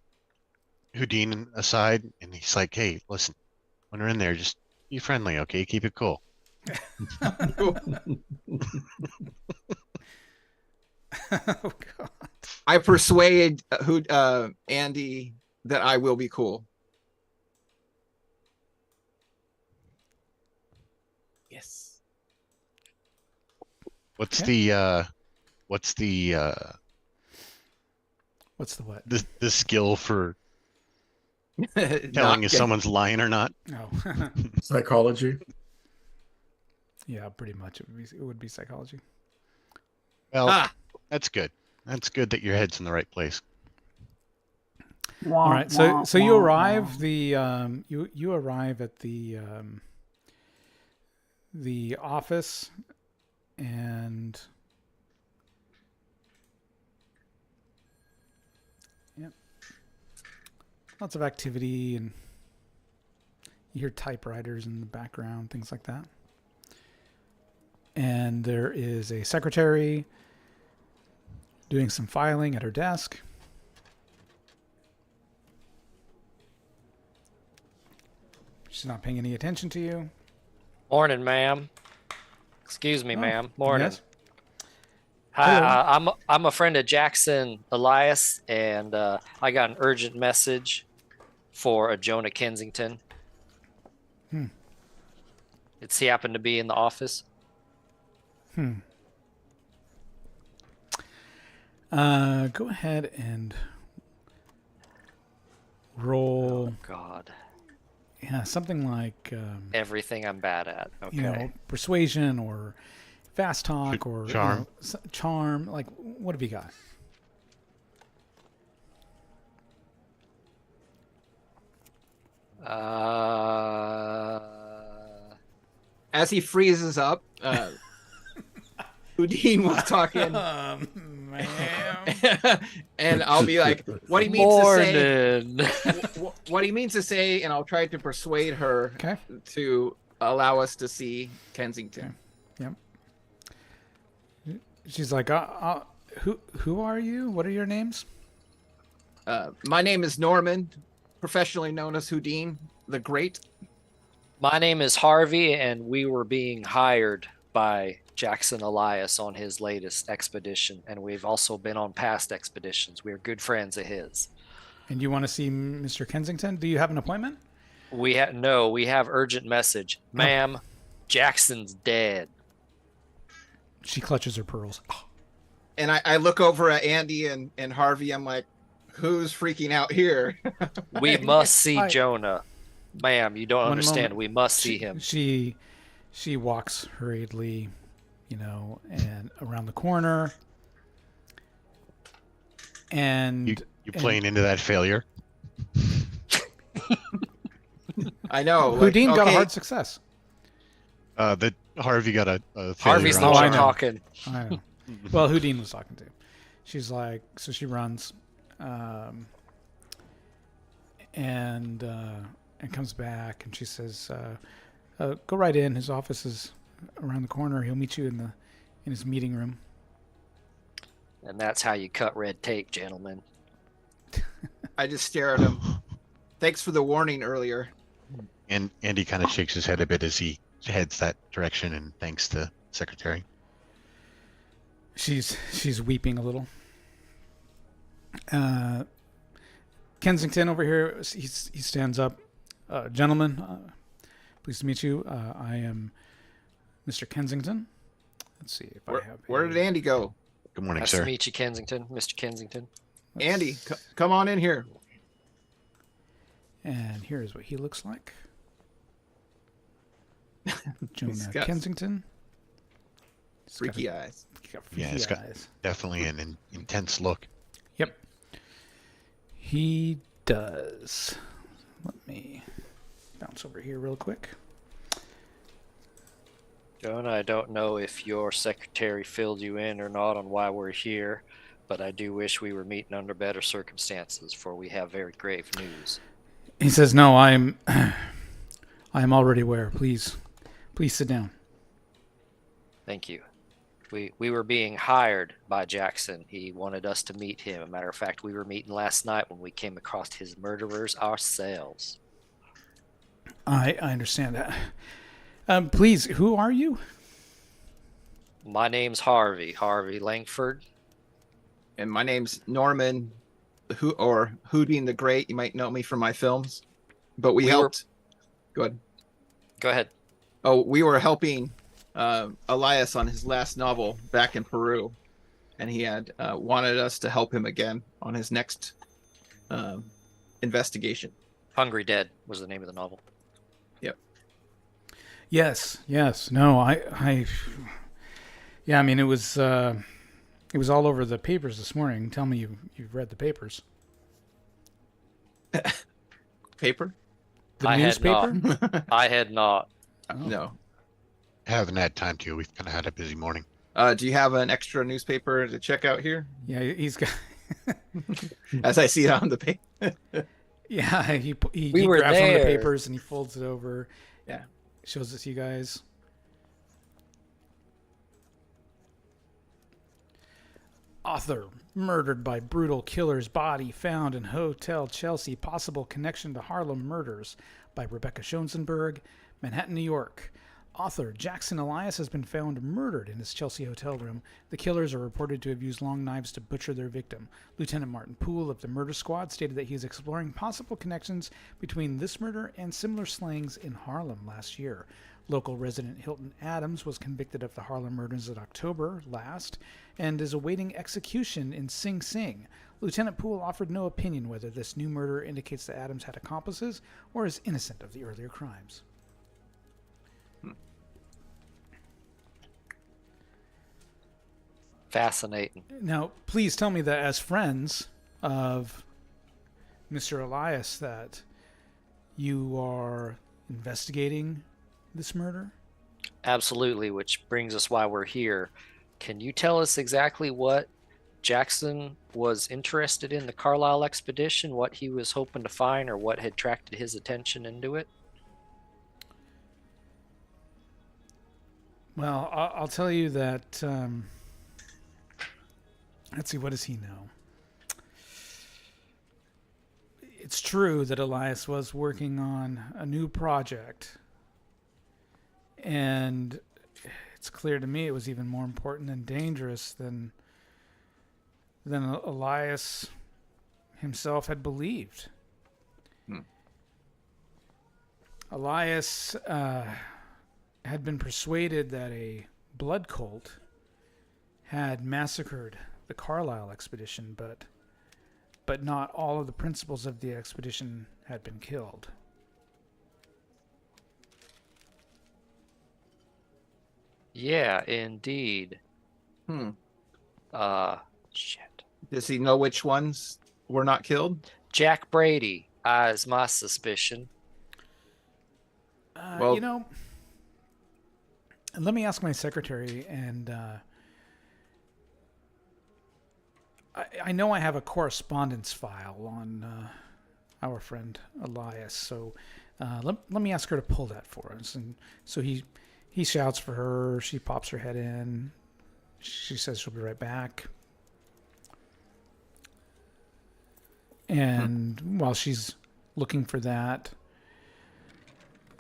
Houdin aside, and he's like, "Hey, listen, when we're in there, just be friendly, okay? Keep it cool." Oh god. I persuade Andy that I will be cool. Yes. What's Okay. the What's the what? the skill for Not telling if get- someone's lying or not? Oh. Psychology. Yeah, pretty much it would be psychology. Well, Ah, that's good. That's good that your head's in the right place. All right, so you arrive you arrive at the office, and yep, lots of activity, and you hear typewriters in the background, things like that. And there is a secretary doing some filing at her desk. She's not paying any attention to you. Morning, ma'am. Excuse me, Oh, ma'am. Morning. yes? Hi, Hello. I'm a friend of Jackson Elias, and I got an urgent message for a Jonah Kensington. Hmm. Does he happen to be in the office? Go ahead and roll. Oh God, Yeah, something like everything I'm bad at. Okay. you know, persuasion or fast talk or Charm. charm. Like, what have you got? as he freezes up, Houdin was talking, Man. and I'll be like, "What he means to say, Morning. what he means to say," and I'll try to persuade her Okay. to allow us to see Kensington. She's like, who are you? What are your names? My name is Norman, professionally known as Houdin the Great. My name is Harvey, and we were being hired by Jackson Elias on his latest expedition, and we've also been on past expeditions. We're good friends of his. And you want to see Mr. Kensington? Do you have an appointment? We have urgent message, ma'am. Jackson's dead. She clutches her pearls. And I look over at Andy and Harvey. I'm like, who's freaking out here? We must see I- Jonah. Ma'am, you don't One understand. moment. We must see him. She walks hurriedly, and around the corner. And You playing into that failure? I know. Houdin got a okay, hard success. That Harvey got a failure. Harvey's the on Oh, I one know. talking. I know. Well, Houdin was talking to. She's like, so she runs, and comes back, and she says, "Go right in. His office is around the corner. He'll meet you in his meeting room." And that's how you cut red tape, gentlemen. I just stare at him. Thanks for the warning earlier. And Andy kind of shakes his head a bit as he heads that direction and thanks the secretary. She's weeping a little. Kensington over here. He stands up. Gentlemen, pleased to meet you. I am Mr. Kensington. Let's see if I have. Where did Andy go? Good morning, Nice sir. to meet you, Kensington. Mr. Kensington. Andy, come on in here. And here's what he looks like. Jonah got Kensington. He's got Freaky eyes. Yeah, it's got eyes. definitely an intense look. Yep. He does. Let me bounce over here real quick. Jonah, I don't know if your secretary filled you in or not on why we're here, but I do wish we were meeting under better circumstances, for we have very grave news. He says, "No, I'm already aware. Please sit down." Thank you. We were being hired by Jackson. He wanted us to meet him. As a matter of fact, we were meeting last night when we came across his murderers ourselves. I understand that. Please, who are you? My name's Harvey Langford. And my name's Norman, Houdin the Great. You might know me from my films. But we helped. Go ahead. Go ahead. Oh, we were helping Elias on his last novel back in Peru, and he had wanted us to help him again on his next investigation. Hungry Dead was the name of the novel. Yes. No, yeah, I mean, it was all over the papers this morning. Tell me you've read the papers. Paper? The I newspaper? had not. I had not. No. Haven't had time to. We've kind of had a busy morning. Do you have an extra newspaper to check out here? Yeah, he's got. As I see it on the paper. Yeah, he We were grabs one of the there. papers and he folds it over. Yeah. Shows it to you guys. Author murdered by brutal killer's body found in Hotel Chelsea. Possible connection to Harlem murders by Rebecca Schoensenberg, Manhattan, New York. Author Jackson Elias has been found murdered in his Chelsea hotel room. The killers are reported to have used long knives to butcher their victim. Lieutenant Martin Poole of the murder squad stated that he is exploring possible connections between this murder and similar slayings in Harlem last year. Local resident Hilton Adams was convicted of the Harlem murders in October last and is awaiting execution in Sing Sing. Lieutenant Poole offered no opinion whether this new murder indicates that Adams had accomplices or is innocent of the earlier crimes. Fascinating. Now, please tell me that as friends of Mr. Elias that you are investigating this murder? Absolutely, which brings us why we're here. Can you tell us exactly what Jackson was interested in the Carlisle expedition, what he was hoping to find, or what had attracted his attention into it? Well, I'll tell you that... let's see, what does he know? It's true that Elias was working on a new project. And it's clear to me it was even more important and dangerous than Elias himself had believed. Elias had been persuaded that a blood cult had massacred the Carlisle expedition, but not all of the principals of the expedition had been killed. Yeah, indeed. Shit. Does he know which ones were not killed? Jack Brady is my suspicion. Well- You know, let me ask my secretary, and I know I have a correspondence file on our friend Elias, so let me ask her to pull that for us. And so he shouts for her. She pops her head in. She says she'll be right back. And while she's looking for that,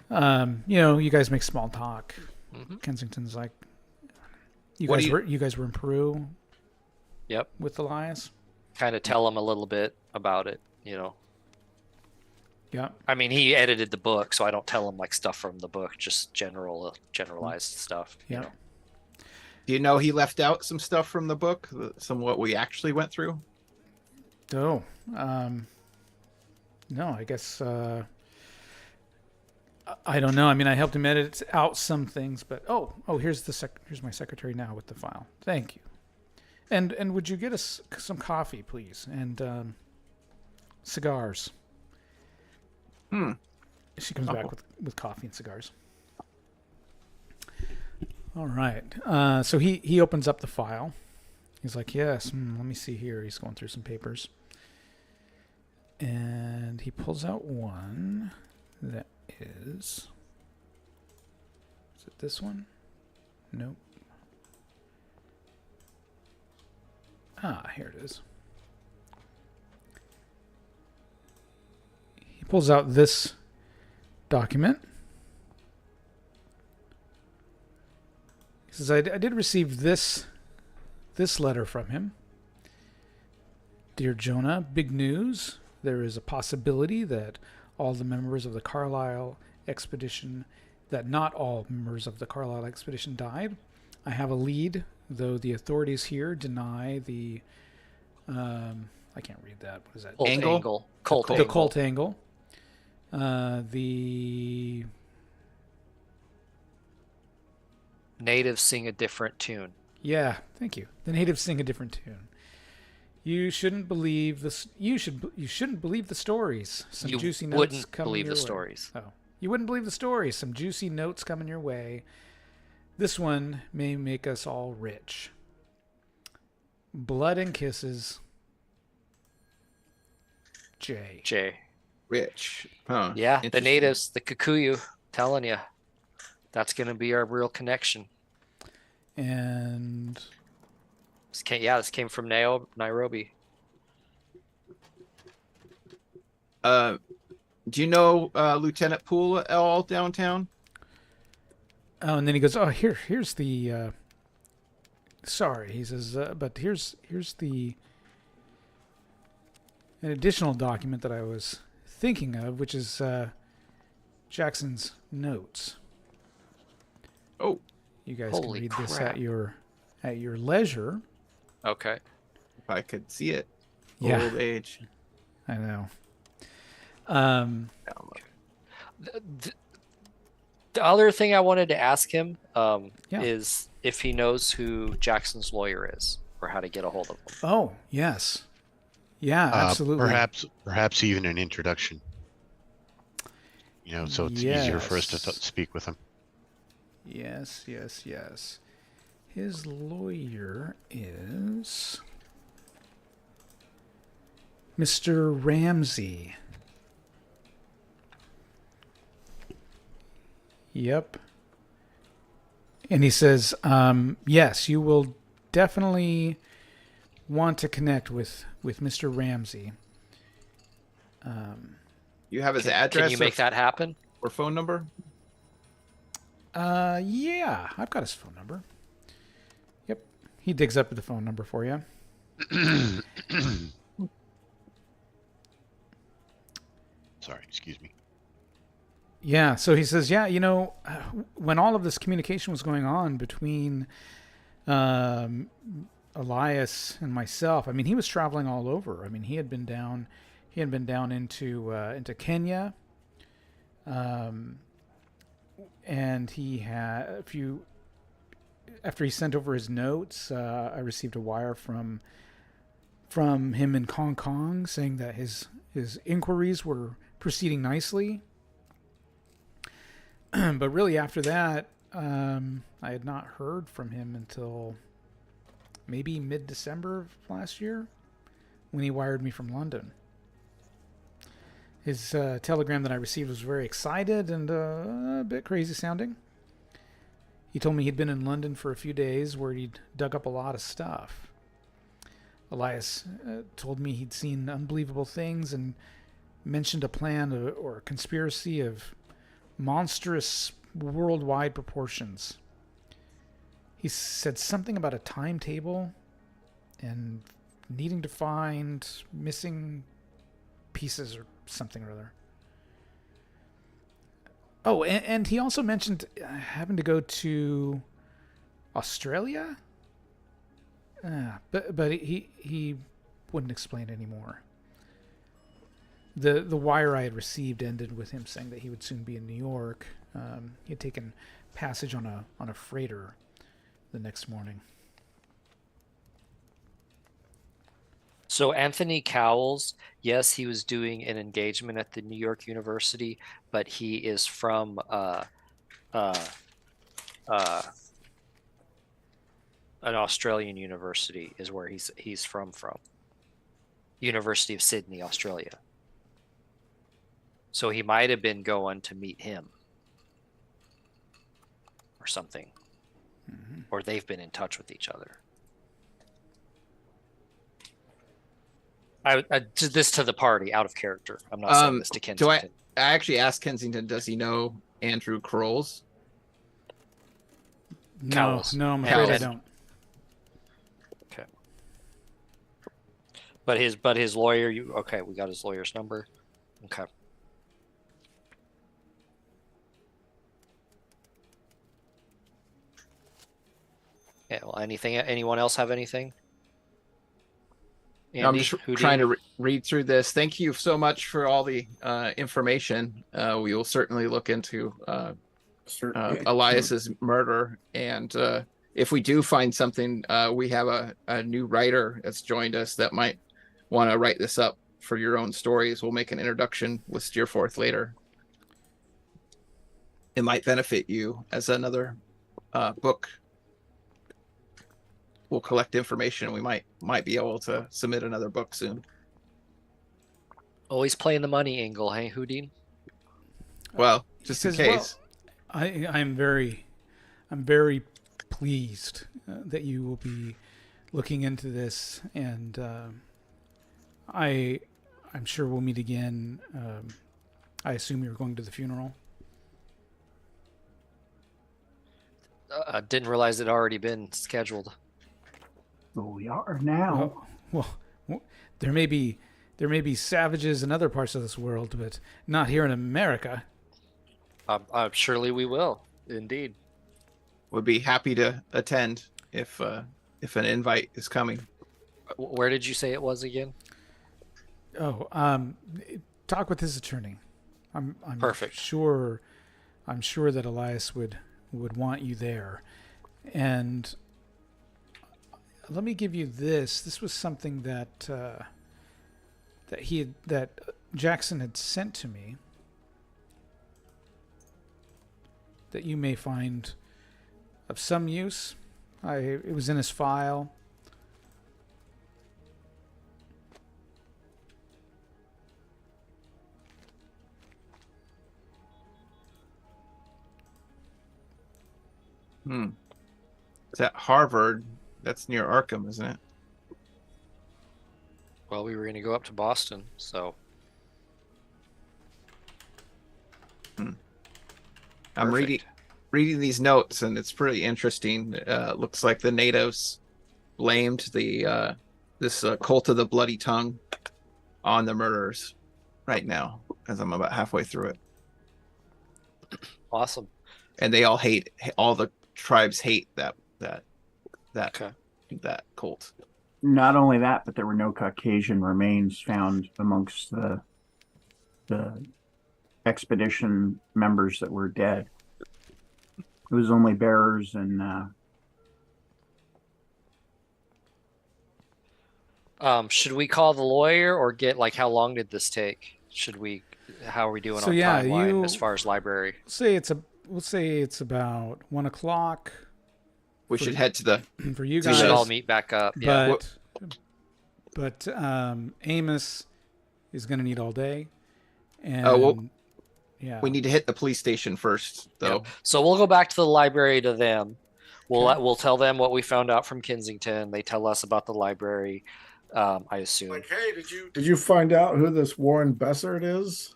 you guys make small talk. Mm-hmm. Kensington's like, you What guys do you- were you guys were in Peru Yep. with Elias? Kind of tell him a little bit about it, Yeah. I mean, he edited the book, so I don't tell him like stuff from the book, just generalized stuff. Yeah. Do you know he left out some stuff from the book? Some what we actually went through? Oh, no, I guess I don't know. I mean, I helped him edit out some things, but here's here's my secretary now with the file. Thank you. And would you get us some coffee, please, and cigars? She comes back with coffee and cigars. All right. So he opens up the file. He's like, yes, let me see here. He's going through some papers. And he pulls out one that is it this one? Nope. Here it is. He pulls out this document. He says, I did receive this letter from him. Dear Jonah, big news. There is a possibility that all the members of the Carlisle expedition, that not all members of the Carlisle expedition died. I have a lead, though the authorities here deny the, I can't read that. What is that? Cult Angle? angle. Cult The angle. cult angle. The Natives sing a different tune. Yeah, thank you. The natives sing a different tune. You shouldn't believe this. You shouldn't believe the stories. Some You juicy notes wouldn't coming believe your the way. stories. Oh, you wouldn't believe the stories. Some juicy notes coming your way. This one may make us all rich. Blood and kisses. Jay. Jay. Rich. Huh. Yeah, the Interesting. natives, the Kikuyu, telling you. That's going to be our real connection. And This came from Nairobi. Do you know Lieutenant Poole at all downtown? and then he goes, here's the. Sorry, he says, but here's an additional document that I was thinking of, which is Jackson's notes. Oh, You guys Holy can read this crap. at your leisure. Okay. if I could see it. Yeah. Old age. I know. The other thing I wanted to ask him Yeah. is if he knows who Jackson's lawyer is or how to get a hold of him. Oh, yes. Yeah, absolutely. Perhaps even an introduction. So it's easier for us to Yes. speak with him. Yes. His lawyer is Mr. Ramsey. Yep. And he says, yes, you will definitely want to connect with Mr. Ramsey. You have his Can address you make that happen? or phone number? Yeah, I've got his phone number. Yep. He digs up the phone number for you. Sorry, excuse me. Yeah, so he says, when all of this communication was going on between um, Elias and myself. I mean, he was traveling all over. I mean, he had been down into Kenya, and he had a few. After he sent over his notes, I received a wire from him in Hong Kong saying that his inquiries were proceeding nicely. But really, after that, I had not heard from him until maybe mid-December of last year, when he wired me from London. His telegram that I received was very excited and a bit crazy sounding. He told me he'd been in London for a few days where he'd dug up a lot of stuff. Elias told me he'd seen unbelievable things and mentioned a plan or a conspiracy of monstrous worldwide proportions. He said something about a timetable and needing to find missing pieces or something or other. Oh, and he also mentioned having to go to Australia. But he wouldn't explain anymore. The wire I had received ended with him saying that he would soon be in New York. He had taken passage on a freighter the next morning. So Anthony Cowles, yes, he was doing an engagement at the New York University, but he is from an Australian university is where he's from. University of Sydney, Australia. So he might have been going to meet him or something. Mm-hmm. Or they've been in touch with each other. I this to the party, out of character. I'm not saying this to Kensington. I actually asked Kensington, does he know Andrew Crowles? No, I'm afraid I don't. Okay. But his lawyer, we got his lawyer's number. Okay. Yeah, well, anyone else have anything? Andy, I'm just trying to read through this. Thank you so much for all the information. We will certainly look into Elias's murder. And if we do find something, we have a new writer that's joined us that might want to write this up for your own stories. We'll make an introduction with Steerforth later. It might benefit you as another book. We'll collect information. We might be able to submit another book soon. Always playing the money angle, hey, Houdin? Well, just in case. Well, I'm very pleased that you will be looking into this, and I'm sure we'll meet again. I assume you're going to the funeral. I didn't realize it had already been scheduled. Well, we are now. Well, there may be savages in other parts of this world, but not here in America. Surely we will, indeed. Would be happy to attend if an invite is coming. Where did you say it was again? Oh, talk with his attorney. I'm perfect. I'm sure that Elias would want you there, and. Let me give you this. This was something that Jackson had sent to me that you may find of some use. It was in his file. It's at Harvard. That's near Arkham, isn't it? Well, we were going to go up to Boston, so. I'm reading these notes, and it's pretty interesting. Looks like the natives blamed this cult of the bloody tongue on the murderers right now, as I'm about halfway through it. Awesome. And they all the tribes hate that that Okay. that cult. Not only that, but there were no Caucasian remains found amongst the expedition members that were dead. It was only bearers and Should we call the lawyer or get like how long did this take? How are we doing So, on yeah, timeline as far as library? We'll say it's about 1 o'clock We should head to the. for you We guys. should all meet back up. Yeah. But Amos is going to need all day, and well, yeah, We need to hit the police station first, though. So we'll go back to the library to them. Okay. We'll tell them what we found out from Kensington. They tell us about the library. I assume. Like, hey, Did you find out who this Warren Bessert is?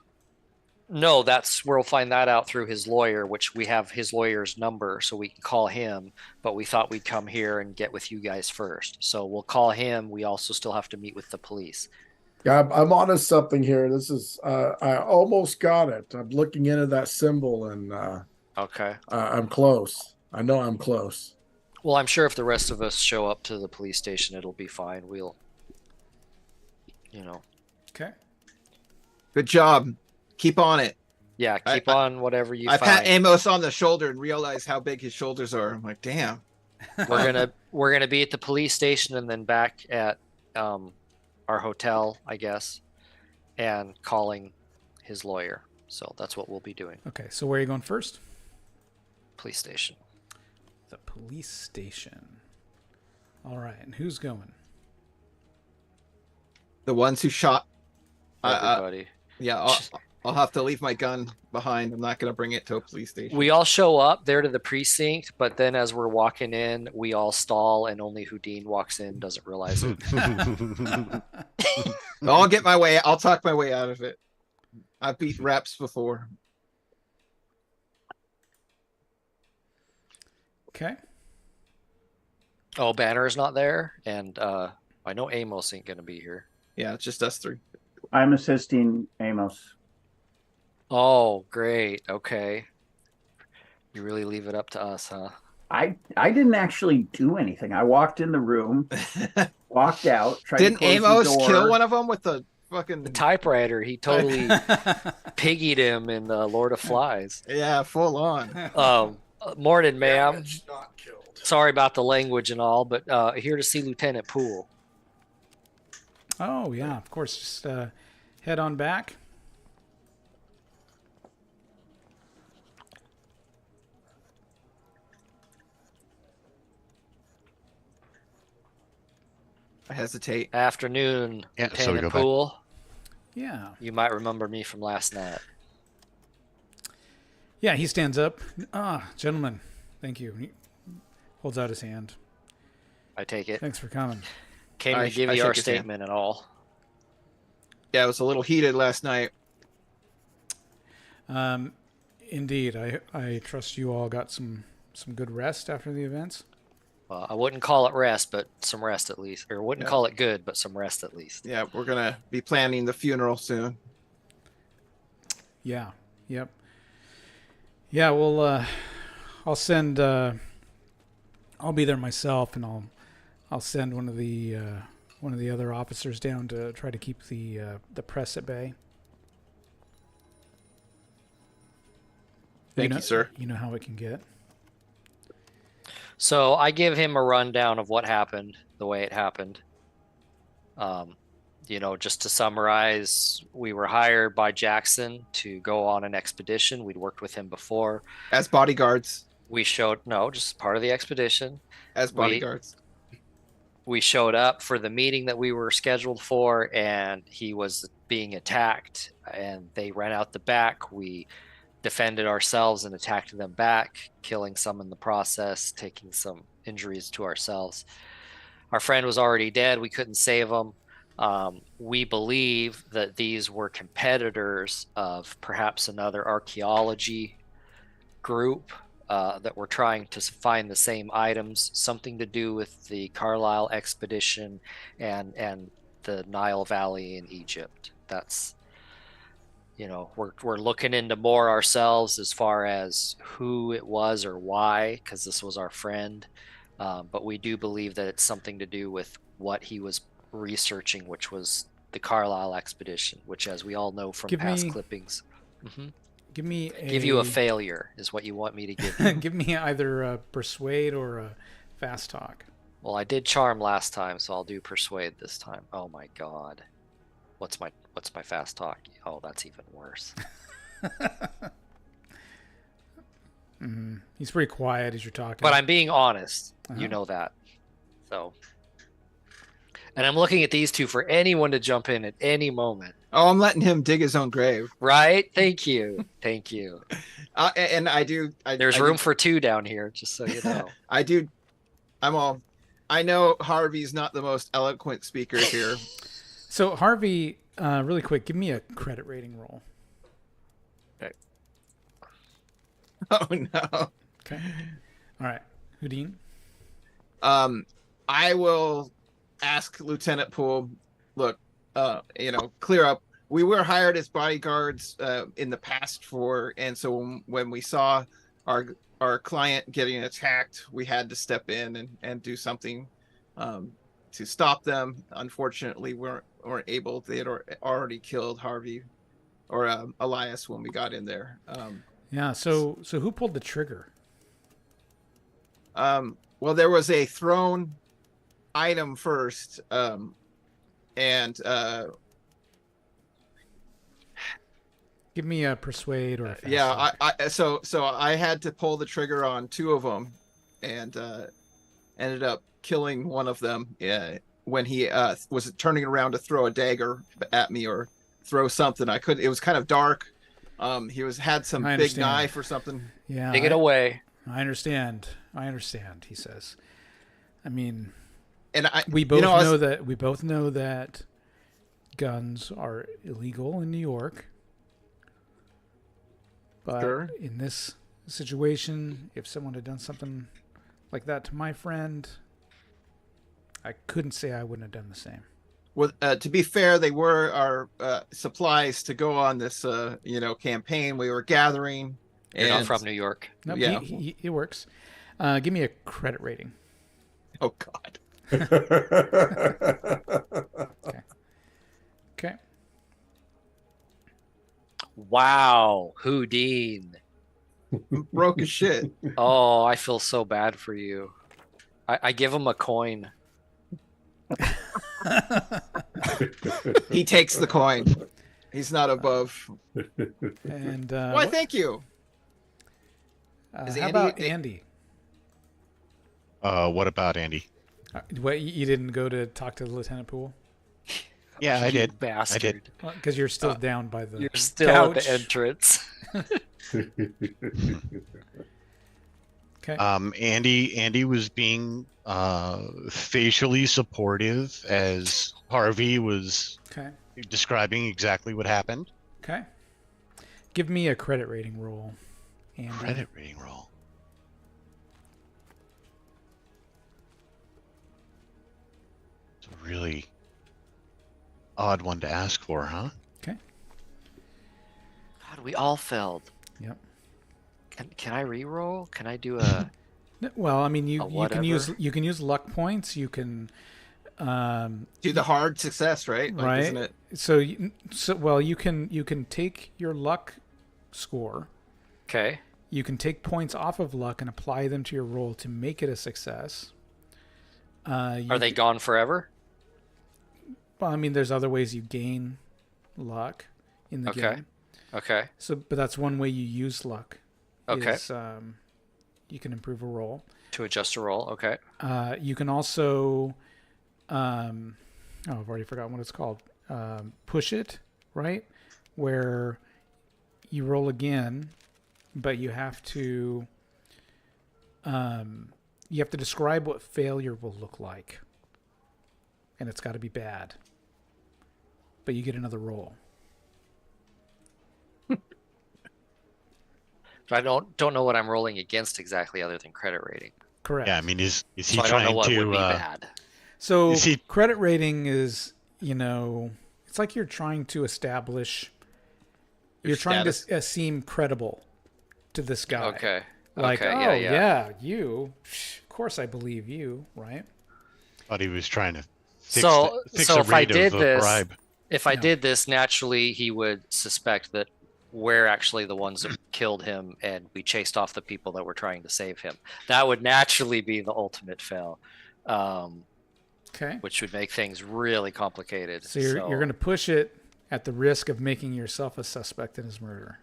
No, that's we'll find that out through his lawyer, which we have his lawyer's number, so we can call him. But we thought we'd come here and get with you guys first, so we'll call him. We also still have to meet with the police. Yeah, I'm onto something here. This is I almost got it. I'm looking into that symbol, and Okay. I'm close. I know I'm close. Well, I'm sure if the rest of us show up to the police station, it'll be fine. We'll, okay. Good job. Keep on it. yeah, keep I- on whatever you I pat find. Amos on the shoulder and realize how big his shoulders are. I'm like, damn. We're gonna be at the police station and then back at our hotel, I guess, and calling his lawyer. So that's what we'll be doing. Okay, so where are you going first? Police station. The police station. All right, and who's going? The ones who shot. Everybody. Yeah, I'll have to leave my gun behind. I'm not going to bring it to a police station. We all show up there to the precinct, but then as we're walking in, we all stall, and only Houdin walks in, doesn't realize it. I'll get my way. I'll talk my way out of it. I've beat reps before. Okay. Oh, Banner is not there, and I know Amos ain't gonna be here. Yeah, it's just us three. I'm assisting Amos. Oh, great. Okay. You really leave it up to us, huh? I didn't actually do anything. I walked in the room, walked out, tried Didn't to close Amos the door. kill one of them with the fucking The typewriter, he totally piggied him in Lord of Flies. Yeah, full on. Morning, ma'am. damage not killed. Sorry about the language and all, but here to see Lieutenant Poole. Oh yeah, of course. Just head on back. I hesitate. Afternoon, Yeah, so we Lieutenant go back. Poole. Yeah. You might remember me from last night. Yeah, he stands up. Gentlemen, thank you. He holds out his hand. I take it. Thanks for coming. Came I to give I you our shake his hand. statement and all. Yeah, it was a little heated last night. Indeed, I trust you all got some good rest after the events. Well, I wouldn't call it rest, but some rest at least. Or wouldn't Yeah. call it good, but some rest at least. Yeah, we're gonna be planning the funeral soon. Yeah. Yep. Yeah. Well, I'll send. I'll be there myself, and I'll send one of the other officers down to try to keep the press at bay. Thank you, sir. You know how it can get. So I give him a rundown of what happened, the way it happened. Just to summarize, we were hired by Jackson to go on an expedition. We'd worked with him before. As bodyguards. Just part of the expedition. As bodyguards. We showed up for the meeting that we were scheduled for, and he was being attacked, and they ran out the back. We defended ourselves and attacked them back, killing some in the process, taking some injuries to ourselves. Our friend was already dead. We couldn't save him. We believe that these were competitors of perhaps another archaeology group that were trying to find the same items, something to do with the Carlisle expedition and the Nile Valley in Egypt. That's we're looking into more ourselves as far as who it was or why, because this was our friend. But we do believe that it's something to do with what he was researching, which was the Carlisle expedition, which, as we all know from past clippings, give you a failure is what you want me to give you. Give me either a persuade or a fast talk. Well, I did charm last time, so I'll do persuade this time. Oh my god. What's my fast talk? Oh, that's even worse. He's pretty quiet as you're talking. But I'm being honest. You know that. So, and I'm looking at these two for anyone to jump in at any moment. Oh, I'm letting him dig his own grave. Right? Thank you. Thank you. And I do. There's room for two down here, just so you know. I know Harvey's not the most eloquent speaker here. So Harvey, really quick, give me a credit rating roll. Okay. Oh no. Okay. All right. Houdin. I will ask Lieutenant Poole, look, clear up. We were hired as bodyguards in the past and so when we saw our client getting attacked, we had to step in and do something to stop them. Unfortunately, we weren't able. They had already killed Harvey or Elias when we got in there. Yeah. So who pulled the trigger? Well, there was a thrown item first, and give me a persuade or a fast yeah. talk. So I had to pull the trigger on two of them, and ended up killing one of them when he was turning around to throw a dagger at me or throw something. It was kind of dark. He had some big knife or something. Yeah. Take it away. I understand. He says. I mean, and we both know that guns are illegal in New York. But sure. In this situation, if someone had done something like that to my friend, I couldn't say I wouldn't have done the same. Well, to be fair, they were our supplies to go on this, campaign we were gathering. You're not from New York. No, yeah. It works. Give me a credit rating. Oh, God. Okay. Wow, Houdin. Broke as shit. Oh, I feel so bad for you. I give him a coin. He takes the coin. He's not above. And why? Thank you. How about Andy? What about Andy? What, you didn't go to talk to Lieutenant Poole? Yeah, I did. Bastard. I did. Because you're still down by the You're still couch. at the entrance. Okay. Andy was being facially supportive as Harvey was describing exactly what happened. Okay. Give me a credit rating roll, Andy. Credit rating roll. It's a really odd one to ask for, huh? Okay. God, we all failed. Yep. Can I re-roll? Can I do a? Well, I mean, you can whatever? you can use luck points. You can Do the hard success, right? Like, right. Isn't it? So you can take your luck score. Okay. You can take points off of luck and apply them to your roll to make it a success. Are they gone forever? Well, I mean, there's other ways you gain luck in the game. Okay. So, but that's one way you use luck. Okay. Is, you can improve a roll. To adjust a roll. Okay. You can also, I've already forgotten what it's called. Push it, right? Where you roll again, but you have to describe what failure will look like, and it's got to be bad. But you get another roll. I don't know what I'm rolling against exactly, other than credit rating. Correct. Yeah, I mean, is he So I don't trying know what to? would be bad. So Is he- credit rating is, it's like you're trying to establish, you're trying to seem credible to this guy. Okay. Like, okay. oh Yeah. you, of course I believe you, right? Thought he was trying to fix So the if I rate did of this, bribe. if I Yeah. did this, naturally he would suspect that we're actually the ones that killed him, and we chased off the people that were trying to save him. That would naturally be the ultimate fail, Okay. which would make things really complicated. So you're going to push it at the risk of making yourself a suspect in his murder.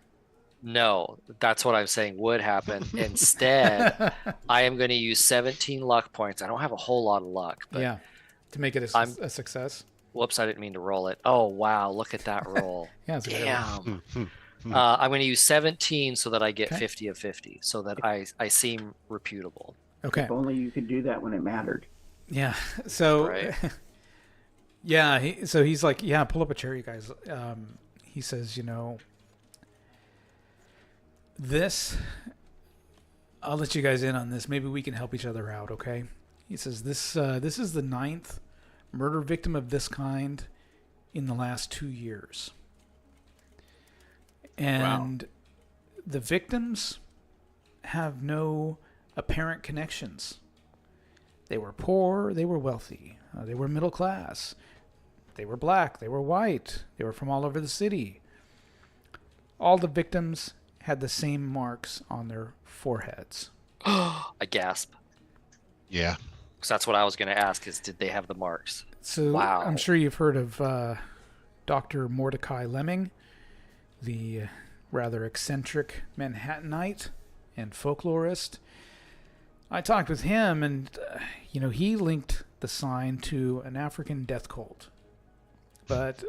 No, that's what I'm saying would happen. Instead, I am going to use 17 luck points. I don't have a whole lot of luck, but yeah, to make it a success. whoops, I didn't mean to roll it. Oh, wow, look at that roll. Yeah, it's a good one. Damn. I'm going to use 17 so that I get Okay. 50 of 50, so that I seem reputable. Okay. If only you could do that when it mattered. Yeah. So, Right. yeah. He's like, yeah, pull up a chair, you guys. He says, this, I'll let you guys in on this. Maybe we can help each other out. Okay. He says, this is the 9th murder victim of this kind in the last 2 years. And the victims have no apparent connections. They were poor, they were wealthy, they were middle class, they were black, they were white, they were from all over the city. All the victims had the same marks on their foreheads. I gasp. Yeah. Because that's what I was going to ask is, did they have the marks? So Wow. I'm sure you've heard of Dr. Mordecai Lemming, the rather eccentric Manhattanite and folklorist. I talked with him, and he linked the sign to an African death cult, but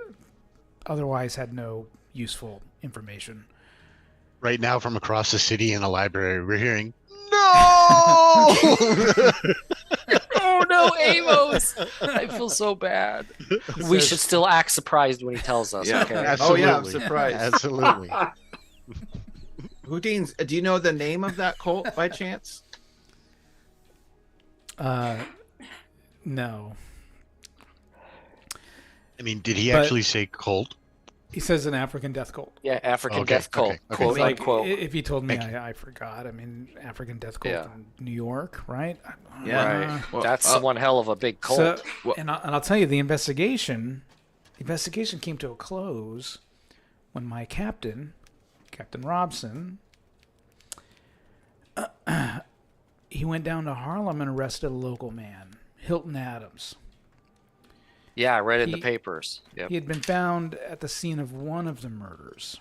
otherwise had no useful information. Right now, from across the city in a library, we're hearing, "No!" Oh no, Amos! I feel so bad. We should still act surprised when he tells us. Yeah. Okay. Absolutely. Oh, yeah, I'm surprised. Absolutely. Houdin's, do you know the name of that cult by chance? No. I mean, did he But- actually say cult? He says an African death cult. Yeah, African Okay, death cult, okay, okay. quote It's like, unquote. if he told me, Thank you. I forgot. I mean, African death cult Yeah. in New York, right? Yeah. Right. Well, That's one hell of a big cult. So, Well- and I'll tell you, the investigation came to a close when my Captain Robson, he went down to Harlem and arrested a local man, Hilton Adams. Yeah, I read it in the He- papers. Yep. He had been found at the scene of one of the murders.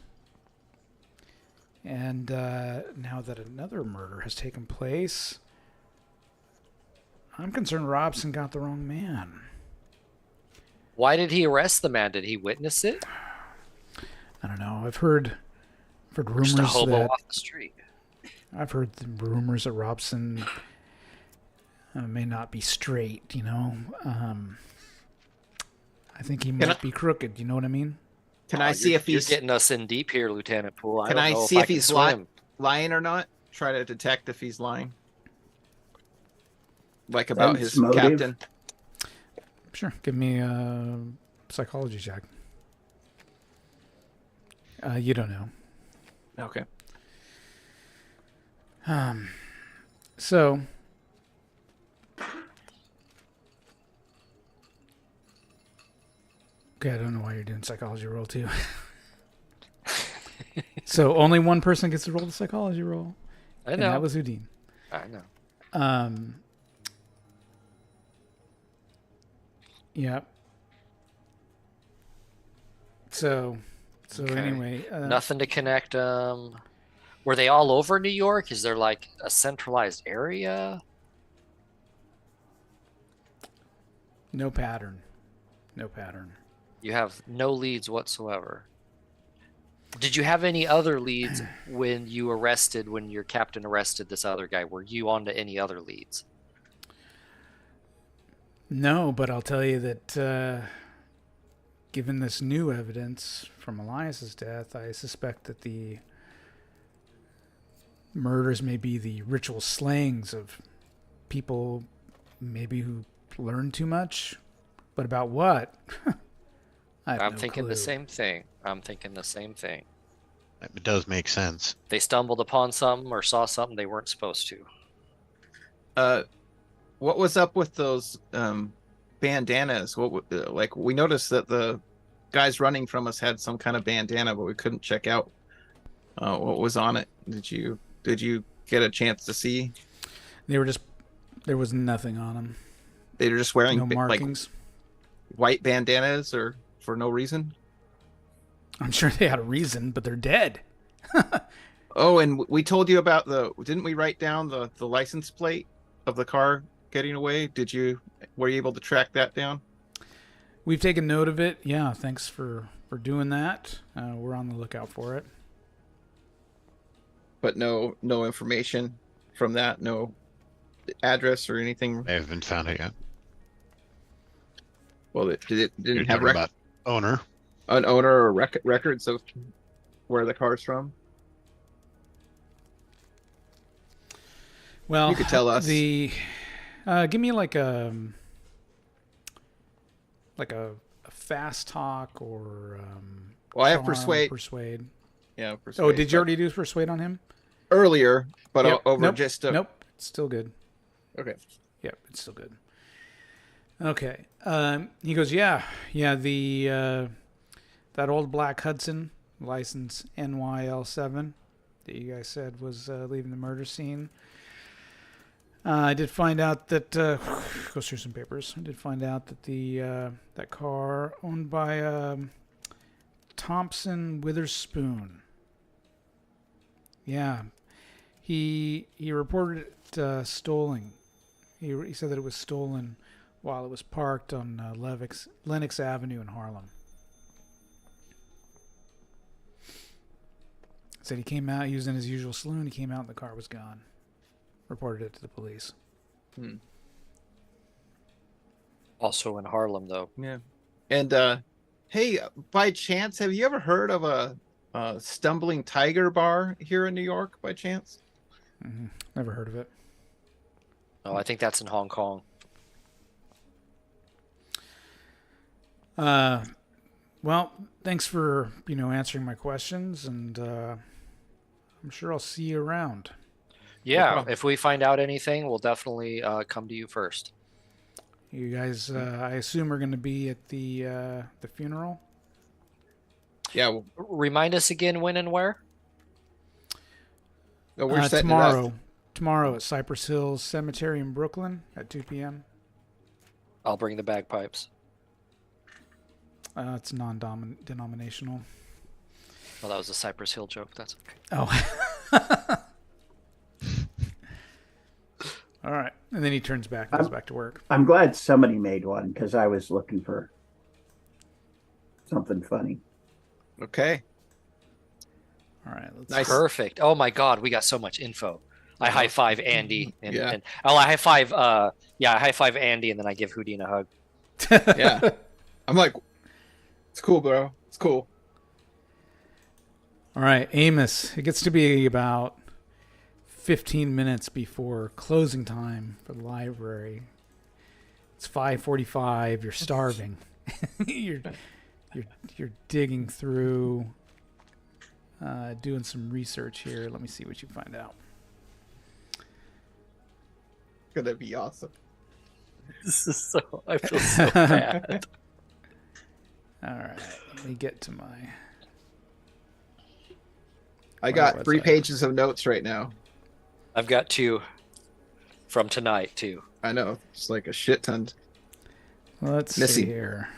And now that another murder has taken place, I'm concerned Robson got the wrong man. Why did he arrest the man? Did he witness it? I don't know. I've heard rumors Just a hobo that off the street. I've heard the rumors that Robson may not be straight. I think he might be crooked. You know what I mean? Can I see if You're he's getting us in deep here, Lieutenant Poole. Can don't I know see if can he's swim. lying or not? Try to detect if he's lying. Like about his motive? captain. Sure. Give me a psychology check. You don't know. Okay. So, okay, I don't know why you're doing psychology roll too. So only one person gets to roll the psychology roll, I and know. that was Houdin. I know. Yeah. So Okay. anyway, Nothing to connect them. Were they all over New York? Is there like a centralized area? no pattern. No pattern. You have no leads whatsoever. Did you have any other leads when your captain arrested this other guy? Were you on to any other leads? No, but I'll tell you that given this new evidence from Elias's death, I suspect that the murders may be the ritual slayings of people maybe who learned too much. But about what? I have I'm no thinking the clue. same thing. I'm thinking the same thing. It does make sense. They stumbled upon something or saw something they weren't supposed to. what was up with those bandanas? Like we noticed that the guys running from us had some kind of bandana, but we couldn't check out what was on it. Did you get a chance to see? There was nothing on them. They were just wearing No markings. like white bandanas or for no reason. I'm sure they had a reason, but they're dead. Oh, and we told you about didn't we write down the license plate of the car getting away? Were you able to track that down? We've taken note of it. Yeah, thanks for doing that. We're on the lookout for it. But no information from that, no address or anything. I haven't found it yet. Well, it You're didn't have talking about owner. an owner or records of where the car's from. Well, You could tell us. Give me like a fast talk or Well, I have charm, persuade. persuade. Yeah, persuade. Oh, did you already do persuade on him? earlier? But Yep. over Nope. just Nope, it's still good. Okay. Yep, it's still good. Okay. He goes, yeah, the that old black Hudson, license NYL7, that you guys said was leaving the murder scene. I did find out that goes through some papers. I did find out that that car owned by Thompson Witherspoon. Yeah, he reported it stolen. He said that it was stolen while it was parked on Lenox Avenue in Harlem. Said he came out, he was in his usual saloon, he came out and the car was gone. Reported it to the police. Also in Harlem, though. Yeah. And hey, by chance, have you ever heard of a Stumbling Tiger bar here in New York? By chance? Mm-hmm. Never heard of it. Oh, I think that's in Hong Kong. Well, thanks for answering my questions, and I'm sure I'll see you around. Yeah, problem. if we find out anything, we'll definitely come to you first. You guys, I assume, are going to be at the funeral. Yeah. Well, Remind us again when and where? we're setting it up. Tomorrow at Cypress Hills Cemetery in Brooklyn at 2 p.m. I'll bring the bagpipes. It's non-denominational. Well, that was a Cypress Hill joke. That's okay. Oh. All right. And then he turns back and goes back to work. I'm glad somebody made one because I was looking for something funny. Okay. All right. Let's Nice. Perfect. Oh my God, we got so much info. I high five Andy and, Yeah. and I high five I high five Andy and then I give Houdin a hug. Yeah. I'm like, it's cool, bro. It's cool. All right, Amos. It gets to be about 15 minutes before closing time for the library. It's 5:45. You're starving. you're digging through, doing some research here. Let me see what you find out. Gonna be awesome. This is so I feel so bad. All right, let me get to my. I Where got was 3 I? pages of notes right now. I've got 2 from tonight too. I know. It's like a shit ton. Let's Missy. see here.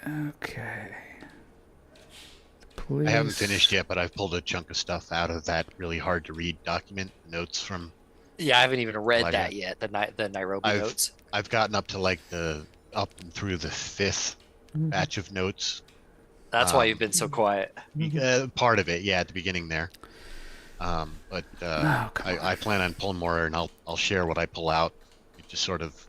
Okay. Police. I haven't finished yet, but I've pulled a chunk of stuff out of that really hard to read document. Notes from. Yeah, I haven't even read Like that it. yet. The Nairobi I've- notes. I've gotten up to like up and through the 5th batch of notes. That's why you've been so quiet. Part of it, yeah, at the beginning there. But Oh, come I plan on pulling more, and I'll share what I pull out. It just sort of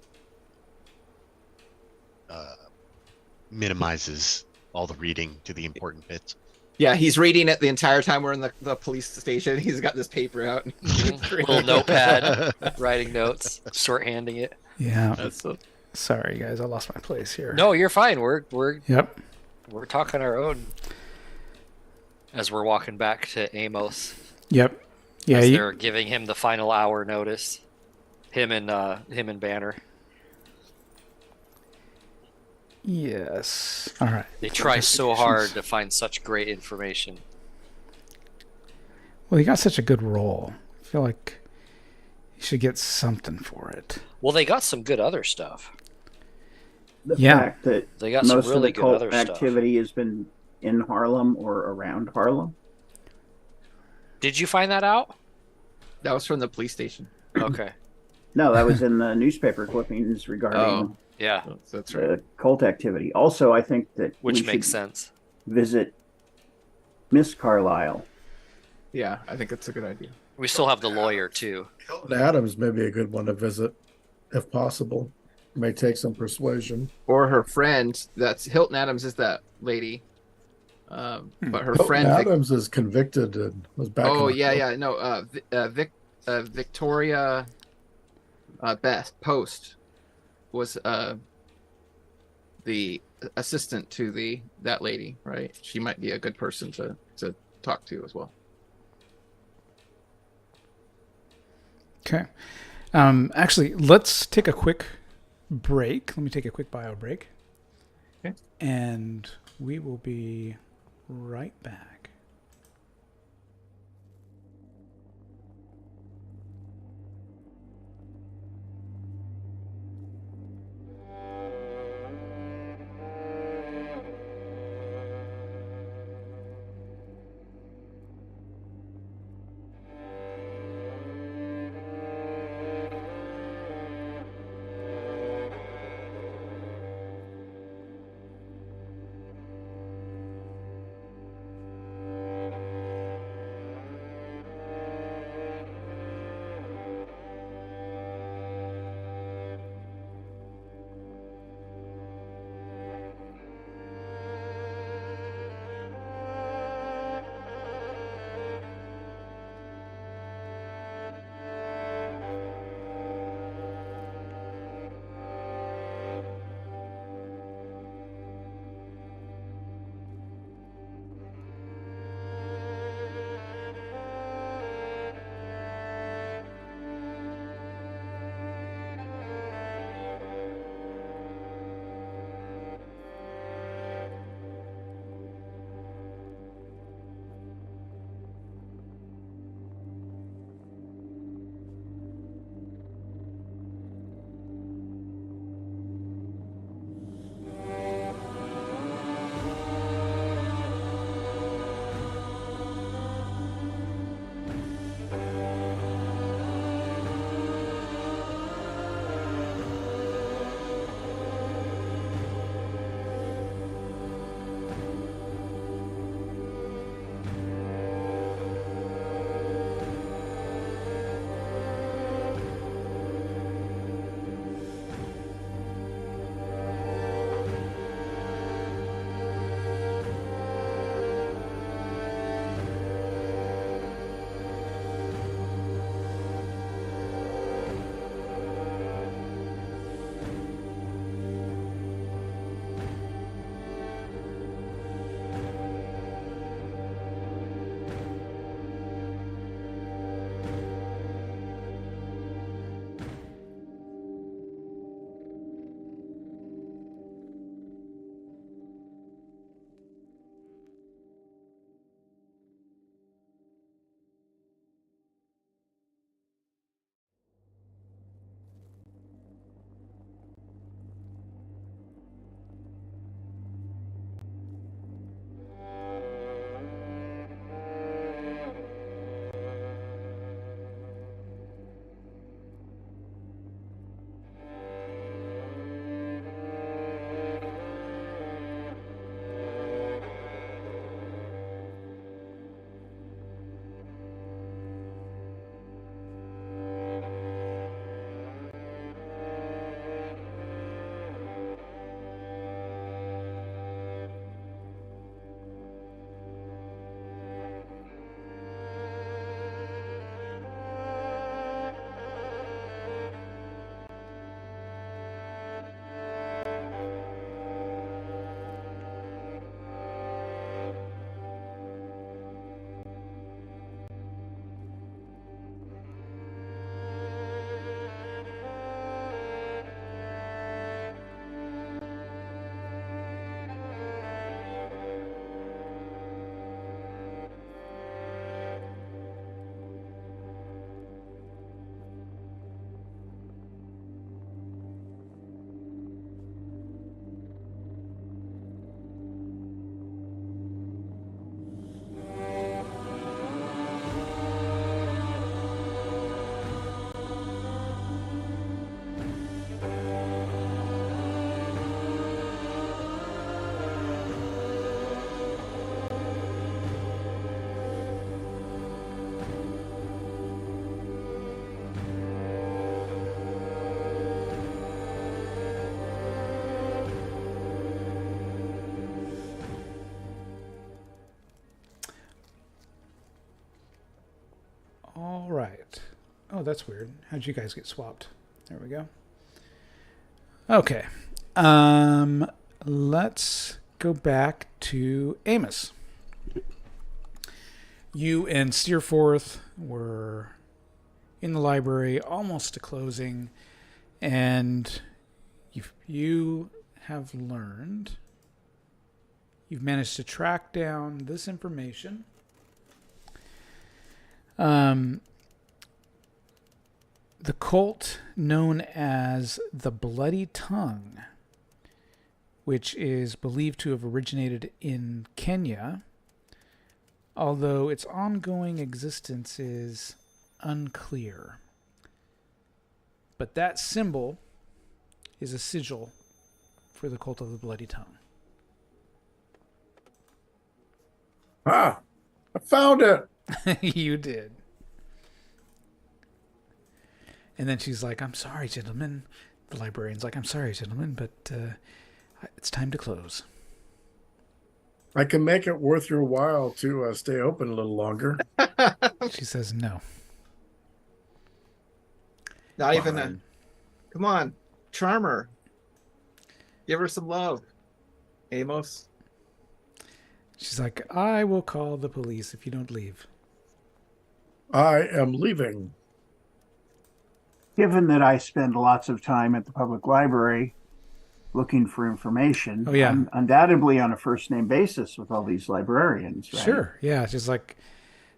minimizes all the reading to the important bits. Yeah, he's reading it the entire time we're in the police station. He's got this paper out. Little notepad, writing notes, shorthanding it. Yeah. That's so... Sorry, guys. I lost my place here. No, you're fine. We're Yep. talking our own as we're walking back to Amos. Yep. Yeah, as you, they're giving him the final hour notice. Him and Banner. yes. All right. They try so hard Investigations. to find such great information. Well, he got such a good role. I feel like he should get something for it. Well, they got some good other stuff. The Yeah. fact that They got some most of really the good cult other stuff. activity has been in Harlem or around Harlem. Did you find that out? That was from the police station. Okay. No, that was in the newspaper clippings regarding Oh. Yeah, Oh, that's right. the cult activity. Also, I think that which we makes should sense. visit Miss Carlisle. Yeah, I think that's a good idea. We still have the lawyer too. Hilton Adams may be a good one to visit, if possible. May take some persuasion. Or her friend. That's Hilton Adams is that lady. But her Hilton friend. Adams is convicted and was back. Oh in yeah, yeah. No, Victoria Best Post was the assistant to that lady, right? She might be a good person to talk to as well. Okay. Actually, let's take a quick break. Let me take a quick bio break. Okay. And we will be right back. Oh, that's weird. How'd you guys get swapped? There we go. Okay. Let's go back to Amos. You and Steerforth were in the library almost to closing, and you have learned, you've managed to track down this information. The cult known as the Bloody Tongue, which is believed to have originated in Kenya, although its ongoing existence is unclear. But that symbol is a sigil for the cult of the Bloody Tongue. Ah, I found it. You did. And then she's like, I'm sorry, gentlemen. The librarian's like, I'm sorry, gentlemen, but it's time to close. I can make it worth your while to stay open a little longer. She says no. Not even a. Fine. Come on, charmer. Give her some love, Amos. She's like, I will call the police if you don't leave. I am leaving. Given that I spend lots of time at the public library looking for information, Oh, yeah. I'm undoubtedly on a first name basis with all these librarians, right? Sure. Yeah. She's like,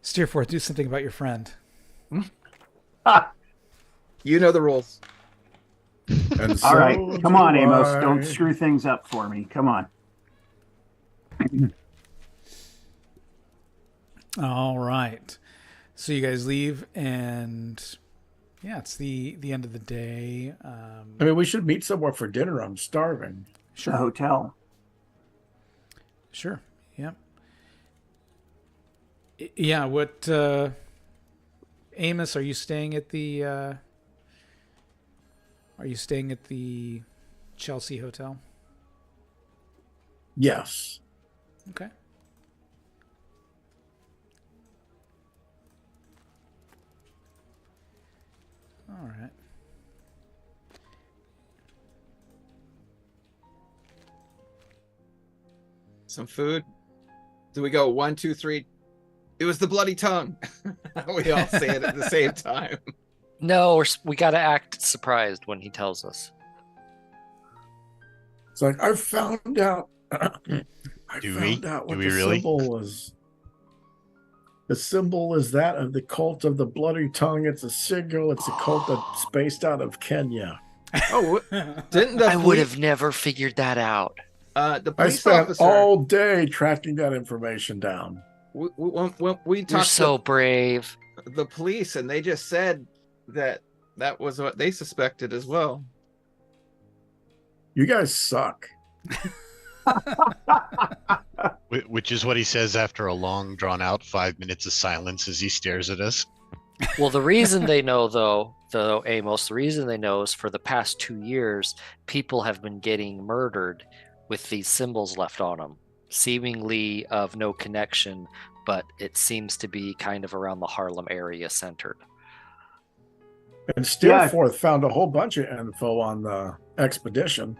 Steerforth, do something about your friend. You know the rules. And All right, so come on, do Amos. I. Don't screw things up for me. Come on. All right. So you guys leave, and yeah, it's the end of the day. I mean, we should meet somewhere for dinner. I'm starving. The hotel. Sure. Yep. Yeah. What, Amos, are you staying at the Chelsea Hotel? Yes. Okay. All right. Some food. Do we go 1, 2, 3? It was the bloody tongue. We all say it at the same time. No, we got to act surprised when he tells us. It's like, I found out. I Do we? found out Do what we the really? symbol was. The symbol is that of the cult of the bloody tongue. It's a sigil. It's a cult that's based out of Kenya. Oh, didn't the I would have never figured that out. the I police spent officer all day tracking that information down. when we You're talked so brave. to the police, and they just said that was what they suspected as well. You guys suck. Which is what he says after a long, drawn-out 5 minutes of silence as he stares at us. Well, the reason they know, though, Amos, the reason they know is for the past 2 years, people have been getting murdered with these symbols left on them, seemingly of no connection, but it seems to be kind of around the Harlem area centered. And Steerforth found a whole bunch of info on the expedition.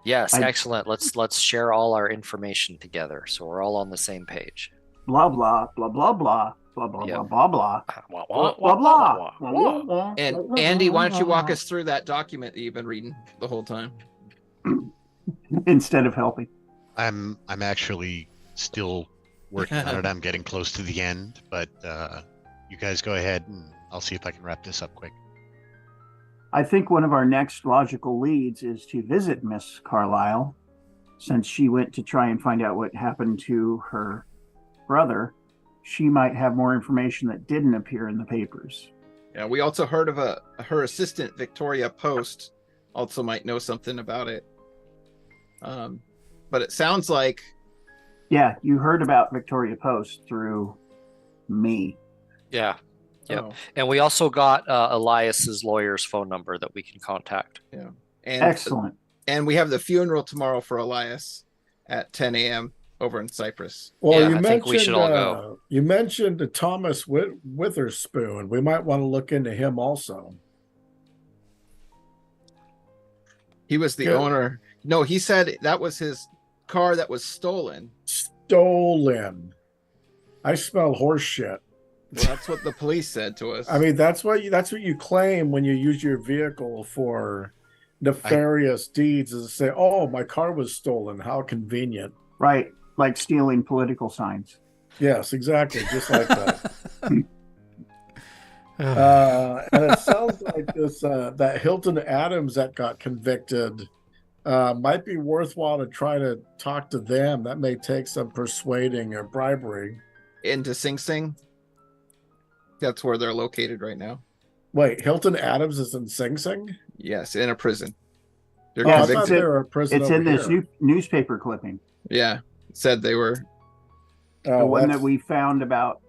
Yes, excellent. Let's share all our information together, so we're all on the same page. Blah, blah, blah, blah, blah, blah, blah, Yep. blah, blah, blah, blah, blah. And Andy, why don't you walk us through that document that you've been reading the whole time? Instead of helping. I'm actually still working on it. I'm getting close to the end, but you guys go ahead and I'll see if I can wrap this up quick. I think one of our next logical leads is to visit Miss Carlyle, since she went to try and find out what happened to her brother. She might have more information that didn't appear in the papers. Yeah, we also heard of her assistant Victoria Post also might know something about it. But it sounds like Yeah, you heard about Victoria Post through me. Yeah. Yep. oh, And we also got Elias's lawyer's phone number that we can contact. and Excellent. And we have the funeral tomorrow for Elias at 10 a.m. over in Cyprus. Well, Yeah, you I mentioned think we should all go. You mentioned Thomas Witherspoon. We might want to look into him also. He was the Good. owner. No, he said that was his car that was stolen. Stolen. I smell horse shit. Well, that's what the police said to us. I mean, that's what you claim when you use your vehicle for nefarious deeds, is to say, "Oh, my car was stolen. How convenient." Right. Like stealing political signs. Yes, exactly. Just like that. And it sounds like this that Hilton Adams that got convicted might be worthwhile to try to talk to them. That may take some persuading or bribery. Into Sing Sing. That's where they're located right now. Wait, Hilton Adams is in Sing Sing? Yes, in a prison. They're Oh, I convicted. thought they were a prison. It's over in this here. newspaper clipping. Yeah, said they were. The one that that's- we found about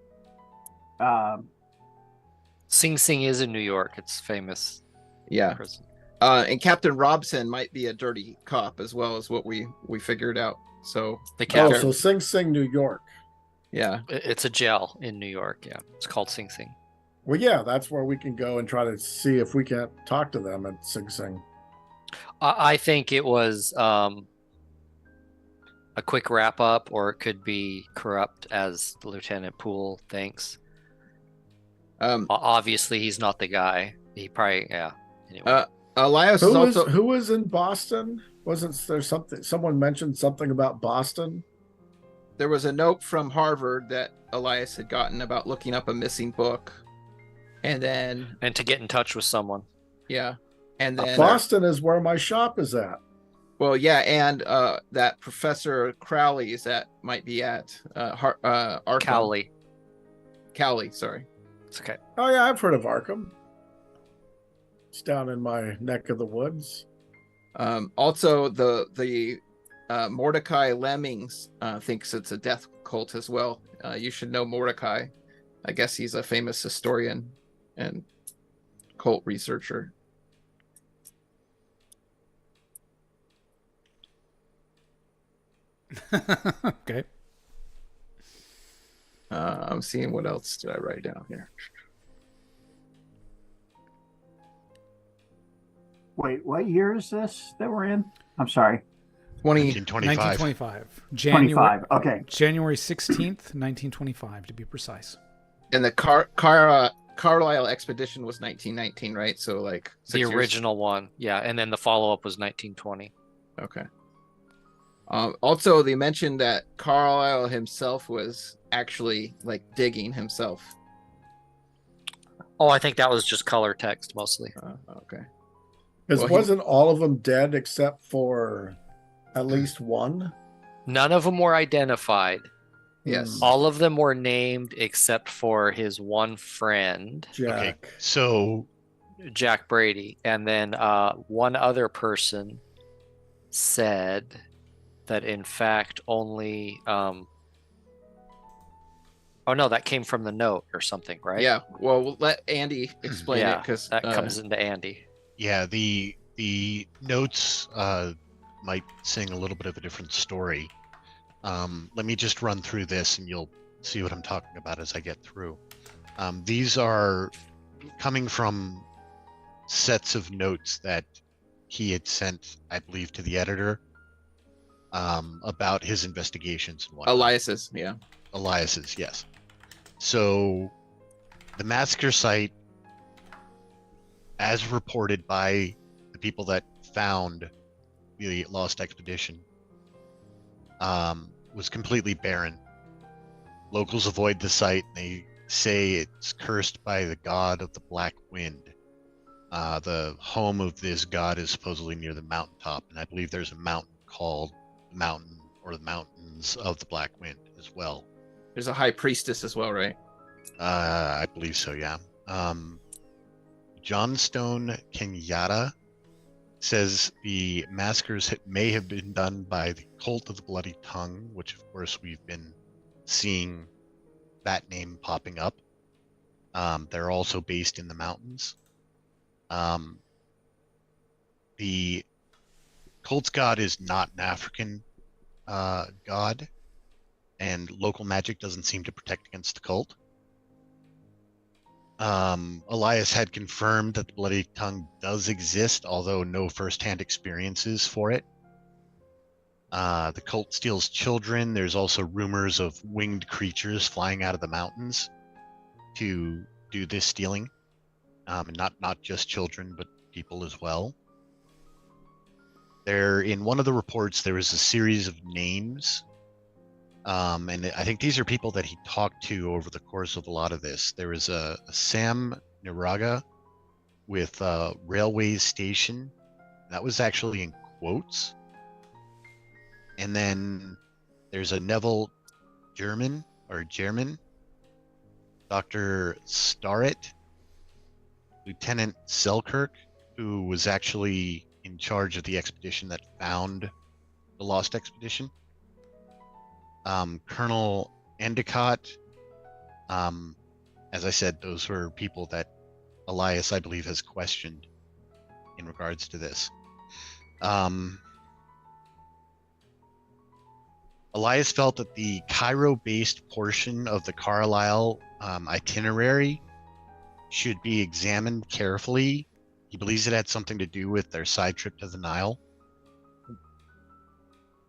Sing Sing is in New York. It's famous Yeah, prison. and Captain Robson might be a dirty cop as well, as what we figured out. So The Oh, captain. so Sing Sing, New York. yeah, It's a jail in New York. Yeah, it's called Sing Sing. Well, yeah, that's where we can go and try to see if we can't talk to them at Sing Sing. I think it was a quick wrap up, or it could be corrupt, as Lieutenant Poole thinks. Obviously, he's not the guy. He probably, yeah. Anyway. Elias is also. Who was in Boston? Wasn't there something? Someone mentioned something about Boston. There was a note from Harvard that Elias had gotten about looking up a missing book, and then And to get in touch with someone. yeah, and then Boston is where my shop is at. well, yeah, and that Professor Crowley's that might be at Arkham. Cowley, sorry. It's okay. Oh yeah, I've heard of Arkham. It's down in my neck of the woods. Also, the Mordecai Lemmings thinks it's a death cult as well. You should know Mordecai. I guess he's a famous historian and cult researcher. Okay. I'm seeing what else did I write down here. wait, what year is this that we're in? I'm sorry. 1925. 1925. January 25. Okay. January 16th, 1925 to be precise. And the Carlisle expedition was 1919, right? So like The 6 years. original one. Yeah. And then the follow up was 1920. Okay. Also, they mentioned that Carlisle himself was actually like digging himself. Oh, I think that was just color text mostly. Okay. Because Well, wasn't all of them dead except for at least one? None of them were identified. Yes. All of them were named except for his one friend, Jack. Okay, so Jack Brady. And then one other person said that in fact only oh no, that came from the note or something, right? Yeah. Well, we'll let Andy explain it Yeah, because that comes into Andy. yeah, the notes might sing a little bit of a different story. Let me just run through this, and you'll see what I'm talking about as I get through. These are coming from sets of notes that he had sent, I believe, to the editor about his investigations and whatnot. Elias's, yeah. Elias's, yes. So the massacre site, as reported by the people that found the lost expedition, was completely barren. Locals avoid the site. They say it's cursed by the god of the Black Wind. The home of this god is supposedly near the mountaintop, and I believe there's a mountain called the Mountain or the Mountains of the Black Wind as well. There's a high priestess as well, right? I believe so, yeah. Johnstone Kenyatta says the massacres may have been done by the Cult of the Bloody Tongue, which of course we've been seeing that name popping up. They're also based in the mountains. The cult's god is not an African god. and local magic doesn't seem to protect against the cult. Elias had confirmed that the Bloody Tongue does exist, although no first-hand experiences for it. The cult steals children. There's also rumors of winged creatures flying out of the mountains to do this stealing. And not just children, but people as well. In one of the reports, there was a series of names. And I think these are people that he talked to over the course of a lot of this. There was a Sam Niraga with Railways Station. That was actually in quotes. And then there's a Neville German, Dr. Starrett, Lieutenant Selkirk, who was actually in charge of the expedition that found the lost expedition. Colonel Endicott. As I said, those were people that Elias, I believe, has questioned in regards to this. Elias felt that the Cairo-based portion of the Carlisle itinerary should be examined carefully. He believes it had something to do with their side trip to the Nile.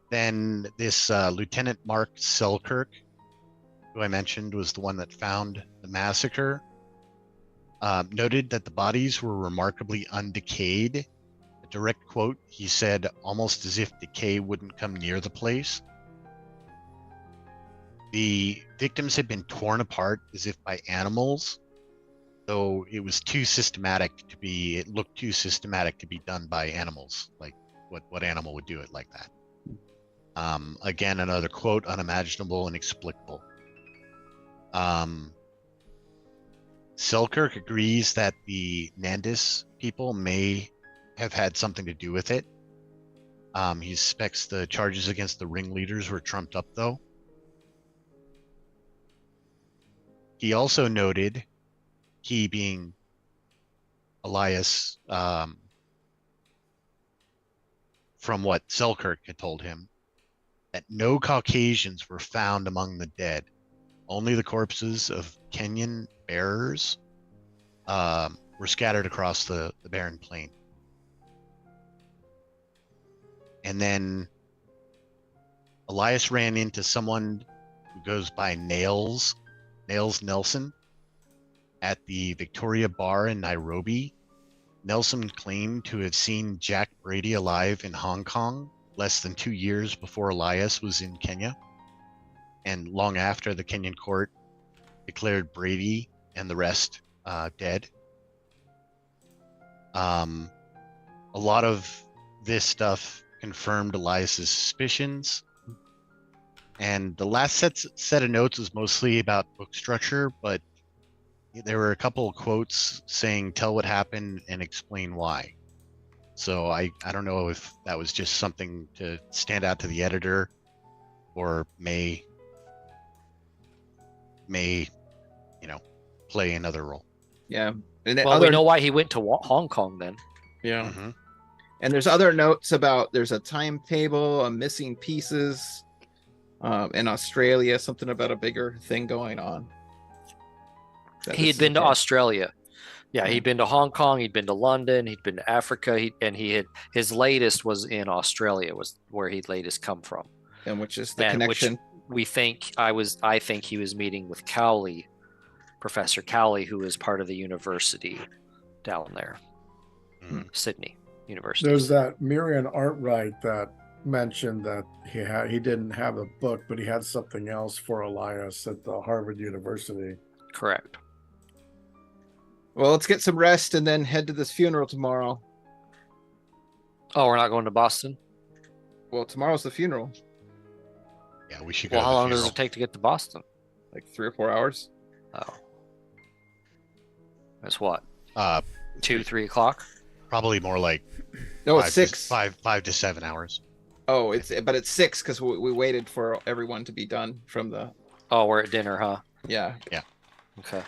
Then this Lieutenant Mark Selkirk, who I mentioned was the one that found the massacre, noted that the bodies were remarkably undecayed. A direct quote, he said, almost as if decay wouldn't come near the place. The victims had been torn apart as if by animals, though it looked too systematic to be done by animals. Like what animal would do it like that? Again, another quote, unimaginable, inexplicable. Selkirk agrees that the Nandis people may have had something to do with it. He suspects the charges against the ringleaders were trumped up, though. He also noted, he being Elias, from what Selkirk had told him, that no Caucasians were found among the dead. Only the corpses of Kenyan bearers were scattered across the barren plain. And then Elias ran into someone who goes by Nails Nelson at the Victoria Bar in Nairobi. Nelson claimed to have seen Jack Brady alive in Hong Kong less than 2 years before Elias was in Kenya, and long after the Kenyan court declared Brady and the rest dead. A lot of this stuff confirmed Elias's suspicions. And the last set of notes was mostly about book structure, but there were a couple of quotes saying, tell what happened and explain why. So I don't know if that was just something to stand out to the editor or may play another role. Yeah. And Well, we know why he went to Hong Kong then. Yeah. Mm-hmm. And there's other notes about there's a timetable, missing pieces in Australia, something about a bigger thing going on. He had been to Australia. Yeah, he'd been to Hong Kong, he'd been to London, he'd been to Africa, his latest was in Australia, was where he'd latest come from. And which is the connection. I think he was meeting with Cowley, Professor Cowley, who is part of the university down there, Sydney University. There's that Miriam Artwright that mentioned that he didn't have a book, but he had something else for Elias at the Harvard University. Correct. Well, let's get some rest and then head to this funeral tomorrow. Oh, we're not going to Boston? Well, tomorrow's the funeral. Yeah, we should go. Well, to how the long does funeral. it take to get to Boston? Like 3 or 4 hours. Oh. That's what? Uh, 2-3 o'clock? Probably more like No, it's 6. 5 to 7 hours. Oh, it's 6 because we waited for everyone to be done from the. Oh, we're at dinner, huh? Yeah. Okay.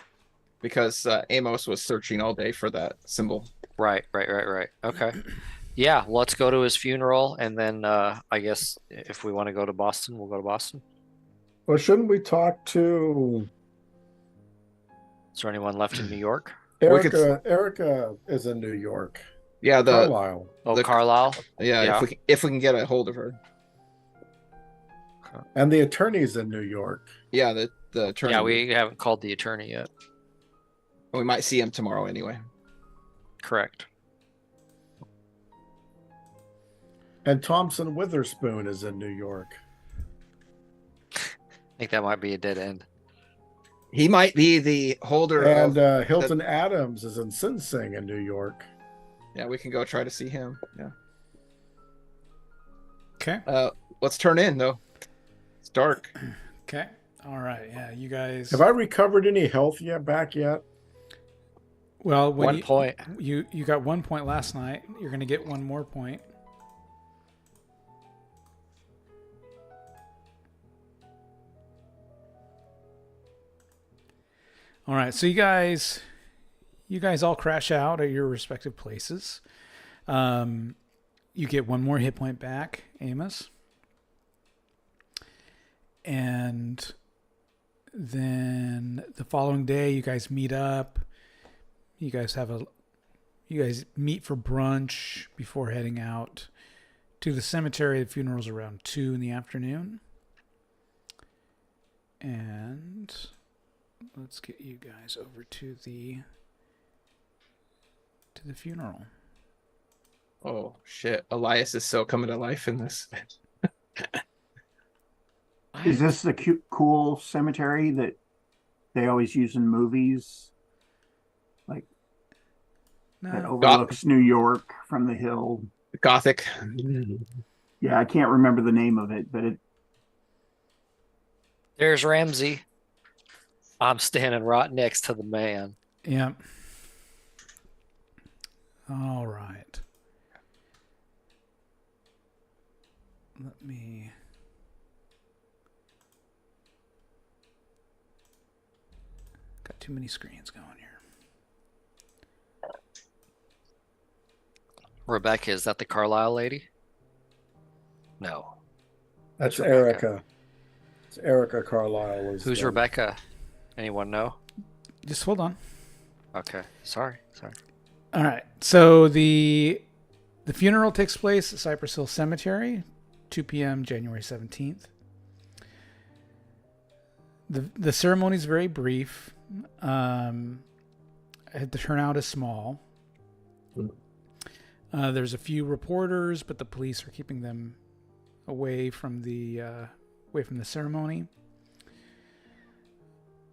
Because Amos was searching all day for that symbol. Right. Okay. Yeah, let's go to his funeral, and then I guess if we want to go to Boston, we'll go to Boston. Well, shouldn't we talk to Is there anyone left in New York? We could- Erica? Erica is in New York. Yeah, the Carlisle. Oh, The- Carlisle. yeah, Yeah. if we can get a hold of her. And the attorney's in New York. Yeah, the attorney. Yeah, we haven't called the attorney yet. we might see him tomorrow anyway. Correct. And Thompson Witherspoon is in New York. I think that might be a dead end. He might be the holder And of. Hilton Adams is in Sing Sing in New York. Yeah, we can go try to see him. Yeah. Okay. Let's turn in though. It's dark. Okay. All right. Yeah, you guys. Have I recovered any health back yet? Well, when 1 point. you got 1 point last night. You're going to get one more point. All right. So you guys all crash out at your respective places. You get one more hit point back, Amos. And then the following day, you guys meet up. You guys meet for brunch before heading out to the cemetery. The funeral's around 2 in the afternoon. And let's get you guys over to the funeral. Oh shit! Elias is so coming to life in this. Is this the cute, cool cemetery that they always use in movies? Like that No, overlooks New York from the hill. Gothic. Yeah, I can't remember the name of it, but it. There's Ramsey. I'm standing right next to the man. yeah. All right. Let me. Got too many screens going here. Rebecca, is that the Carlisle lady? No. That's Rebecca. Erica. It's Erica Carlisle. Who's Rebecca? Anyone know? Just hold on. Okay. Sorry. All right. So the funeral takes place at Cypress Hill Cemetery, 2 p.m. January 17th. The ceremony is very brief. The turnout is small. There's a few reporters, but the police are keeping them away from the ceremony.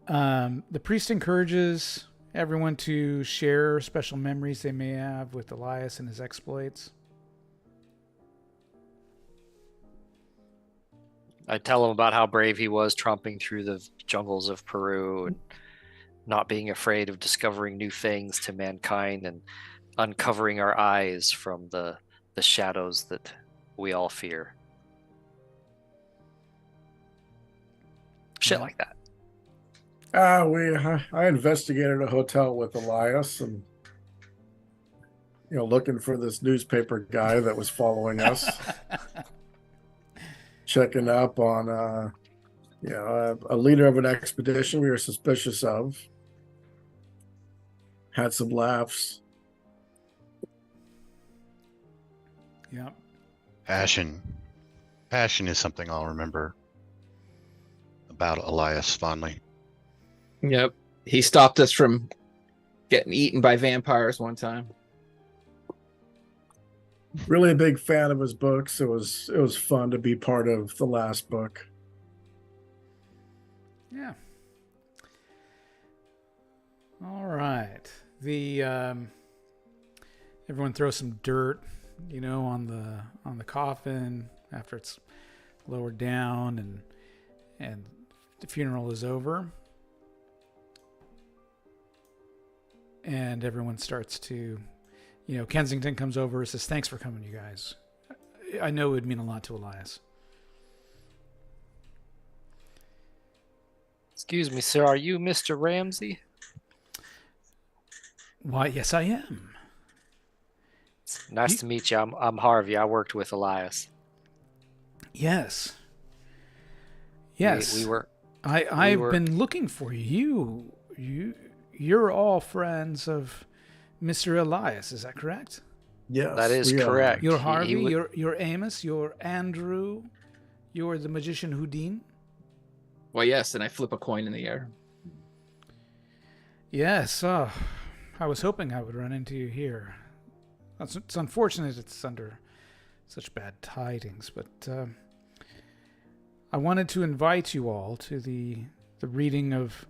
The priest encourages everyone to share special memories they may have with Elias and his exploits. I tell him about how brave he was tromping through the jungles of Peru and not being afraid of discovering new things to mankind and uncovering our eyes from the shadows that we all fear. Shit like that. I investigated a hotel with Elias and looking for this newspaper guy that was following us, checking up on a leader of an expedition we were suspicious of. Had some laughs. Yep. Passion is something I'll remember about Elias fondly. Yep. He stopped us from getting eaten by vampires one time. Really a big fan of his books. It was fun to be part of the last book. Yeah. All right. Everyone throws some dirt, on the coffin after it's lowered down and the funeral is over. And everyone starts to, Kensington comes over and says, "Thanks for coming, you guys. I know it would mean a lot to Elias." Excuse me, sir. Are you Mr. Ramsey? Why, yes, I am. Nice to meet you. I'm Harvey. I worked with Elias. Yes. Yes. We were. I've were- been looking for you. You're all friends of Mr. Elias, is that correct? Yes, That is we are. correct. You're He Harvey, would- you're Amos, you're Andrew, you're the magician Houdin. Well, yes, and I flip a coin in the air. Yes, I was hoping I would run into you here. It's unfortunate it's under such bad tidings, but I wanted to invite you all to the reading of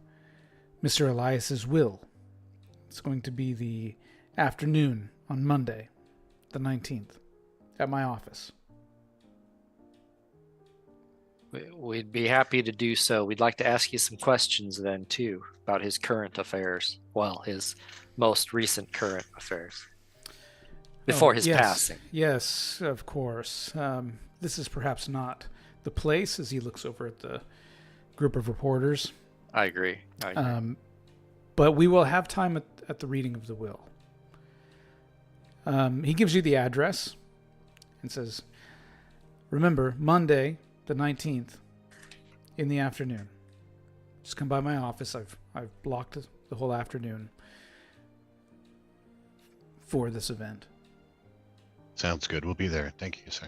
Mr. Elias's will. It's going to be the afternoon on Monday, the 19th, at my office. We'd be happy to do so. We'd like to ask you some questions then, too, about his current affairs. Well, his most recent current affairs. Before his yes, passing. Yes, of course. This is perhaps not the place, as he looks over at the group of reporters. I agree. But we will have time at the reading of the will. He gives you the address and says, remember, Monday, the 19th, in the afternoon. Just come by my office. I've blocked the whole afternoon for this event. Sounds good. We'll be there. Thank you, sir.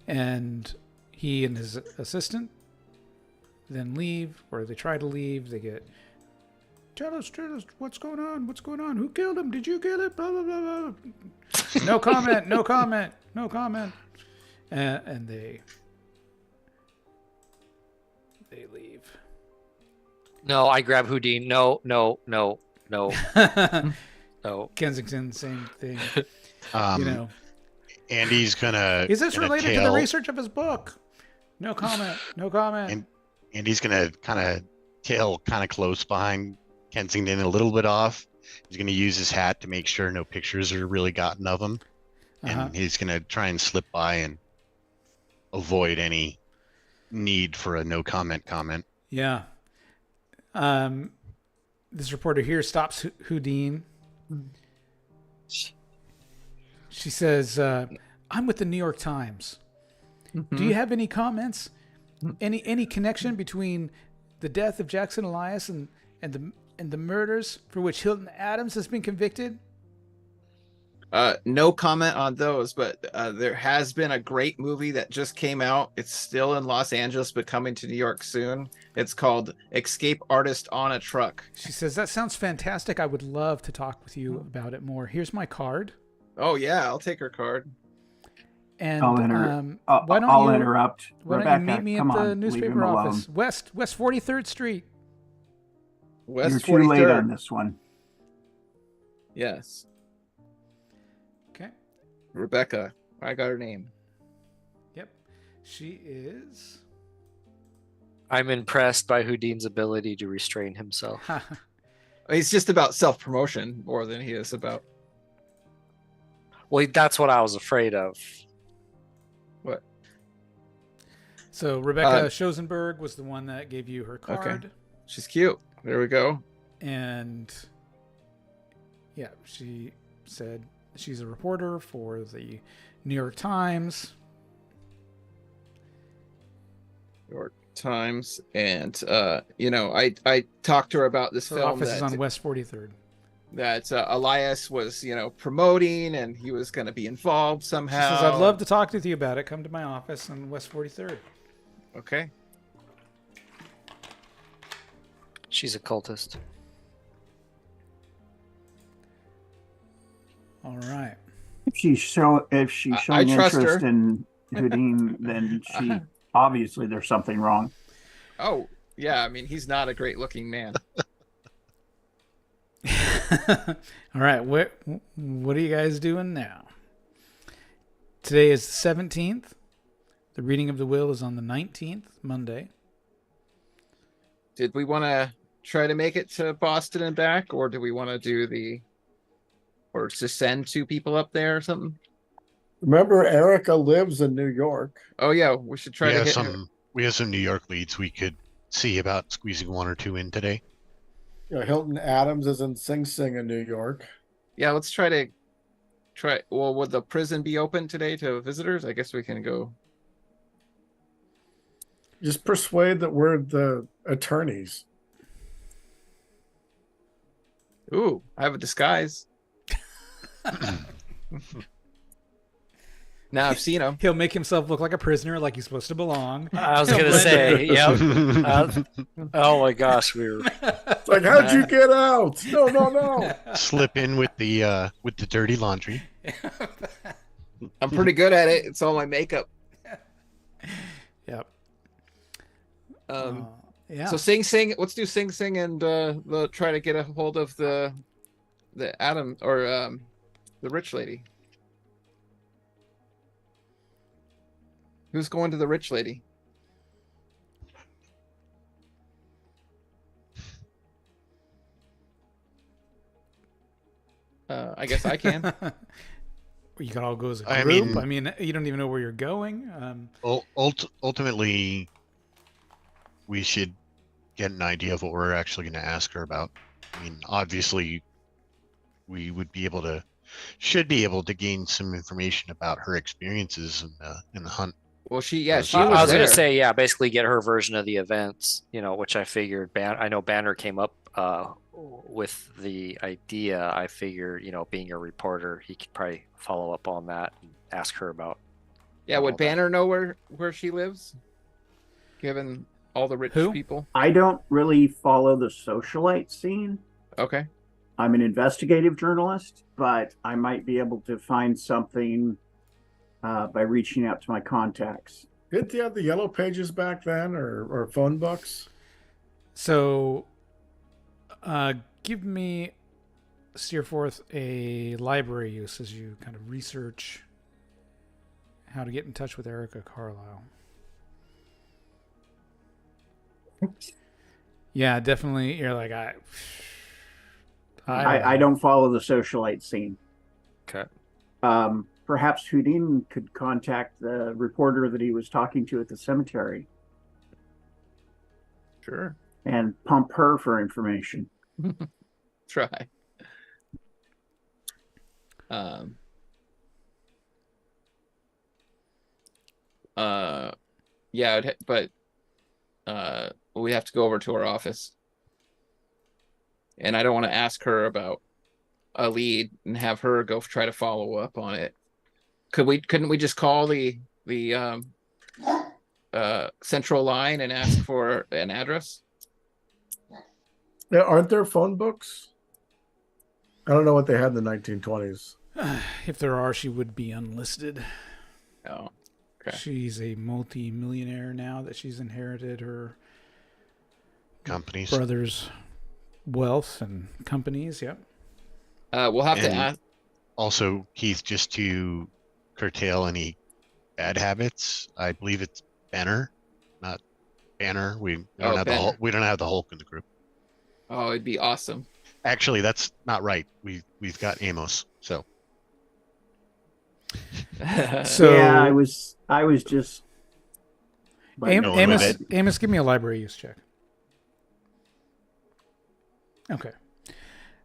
And he and his assistant then leave, or they try to leave. They get, tell us, what's going on? Who killed him? Did you kill him? Blah, blah, blah, blah. No comment. And they leave. No, I grab Houdin. No. No. Kensington, same thing. Andy's gonna. Is this gonna related to the research of his book? No comment. Andy's gonna kind of tail kind of close behind Kensington, a little bit off. He's gonna use his hat to make sure no pictures are really gotten of him, and he's gonna try and slip by and avoid any need for a no comment. Yeah. This reporter here stops Houdin. She says, I'm with the New York Times. Do you have any comments? Any connection between the death of Jackson Elias and the murders for which Hilton Adams has been convicted? No comment on those, but there has been a great movie that just came out. It's still in Los Angeles, but coming to New York soon. It's called Escape Artist on a Truck. She says, that sounds fantastic. I would love to talk with you about it more. Here's my card. Oh, yeah, I'll take her card. And I'll interrupt. Why Rebecca, don't you meet me come at the on, newspaper leave him alone. office? West 43rd Street. West You're 43rd. too late on this one. Yes. Okay. Rebecca. I got her name. Yep. She is... I'm impressed by Houdin's ability to restrain himself. It's just about self-promotion more than he is about... Well, that's what I was afraid of. What? So Rebecca Schosenberg was the one that gave you her card. Okay. She's cute. There we go. And yeah, she said she's a reporter for the New York Times. New York Times. And, I talked to her about this Her film office is on West 43rd. that Elias was, promoting, and he was going to be involved She somehow. says, I'd love to talk with you about it. Come to my office on West 43rd. Okay. She's a cultist. All right. If she's showing trust interest her. in Houdin, then she obviously there's something wrong. Oh, yeah. I mean, he's not a great looking man. All right. What are you guys doing now? Today is the 17th. The reading of the will is on the 19th, Monday. Did we want to try to make it to Boston and back, or do we want to do or to send two people up there or something? Remember, Erica lives in New York. Oh yeah, we should try to get her. We have some New York leads we could see about squeezing one or two in today. Hilton Adams is in Sing Sing in New York. Yeah, let's try. Well, would the prison be open today to visitors? I guess we can go. Just persuade that we're the attorneys. Ooh, I have a disguise. Now I've seen him. He'll make himself look like a prisoner, like he's supposed to belong. I was gonna say, yep. Oh my gosh, we were. It's like, how'd you get out? No. Slip in with the dirty laundry. I'm pretty good at it. It's all my makeup. Yep. Yeah. So Sing Sing, let's do Sing Sing, and we'll try to get a hold of the Adam or the rich lady. Who's going to the rich lady? I guess I can. You could all go as a I group. mean- I mean, you don't even know where you're going. Ultimately, we should get an idea of what we're actually going to ask her about. I mean, obviously, we should be able to gain some information about her experiences in the hunt. Well, she I was was there. gonna say, yeah, basically get her version of the events, which I figured. I know Banner came up with the idea. I figure, being a reporter, he could probably follow up on that and ask her about. Yeah, all would that. Banner know where she lives? Given all the rich Who? people. I don't really follow the socialite scene. Okay. I'm an investigative journalist, but I might be able to find something by reaching out to my contacts. Didn't you have the yellow pages back then, or phone books? So, give me, steer forth a library use as you kind of research how to get in touch with Erica Carlisle. Yeah, definitely. You're like, I don't follow the socialite scene. Okay. Perhaps Houdin could contact the reporter that he was talking to at the cemetery Sure. and pump her for information. Try. Yeah, but we have to go over to our office, and I don't want to ask her about a lead and have her go try to follow up on it. Couldn't we just call the central line and ask for an address? Yeah, aren't there phone books? I don't know what they had in the 1920s. If there are, she would be unlisted. Oh, okay. She's a multi-millionaire now that she's inherited her Companies. brother's wealth and companies. Yep. We'll have to And- ask. Also, Keith, just to curtail any bad habits, I believe it's Banner, not Banner. We don't have Banner. we don't have the Hulk in the group. Oh, it'd be awesome. Actually, that's not right. We've got Amos. So So yeah, I was just. No, Amos, give me a library use check. Okay.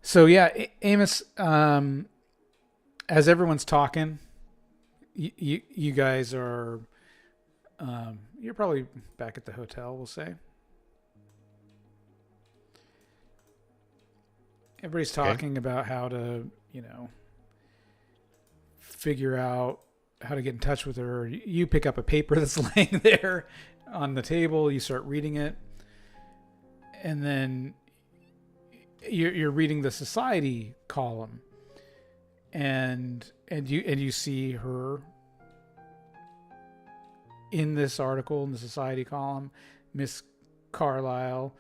So yeah, Amos, as everyone's talking, you guys are, you're probably back at the hotel, we'll say. Everybody's talking about how to, figure out how to get in touch with her. You pick up a paper that's laying there on the table. You start reading it, and then you're reading the society column, and you see her in this article in the society column, Miss Carlisle,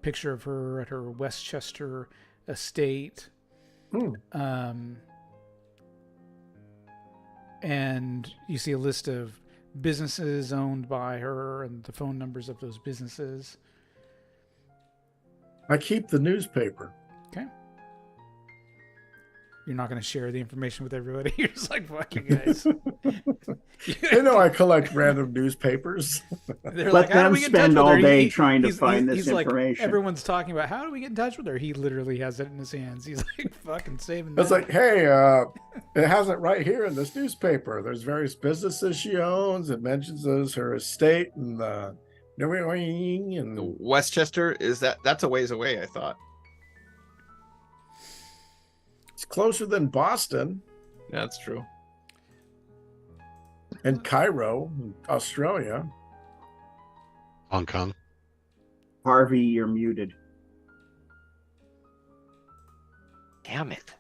picture of her at her Westchester estate. And you see a list of businesses owned by her and the phone numbers of those businesses. I keep the newspaper. Okay. You're not going to share the information with everybody. You're just like, fuck you guys. They know I collect random newspapers. They're Let "How do them we get in touch spend with all her?" day trying to he's- find he's this like, information. everyone's talking about how do we get in touch with her. He literally has it in his hands. He's like fucking saving It's that. like, hey, it has it right here in this newspaper. There's various businesses she owns. It mentions those her estate and And Westchester, that's a ways away, I thought. it's closer than Boston That's true. and Cairo, Australia. Hong Kong. Harvey, you're muted. Damn it.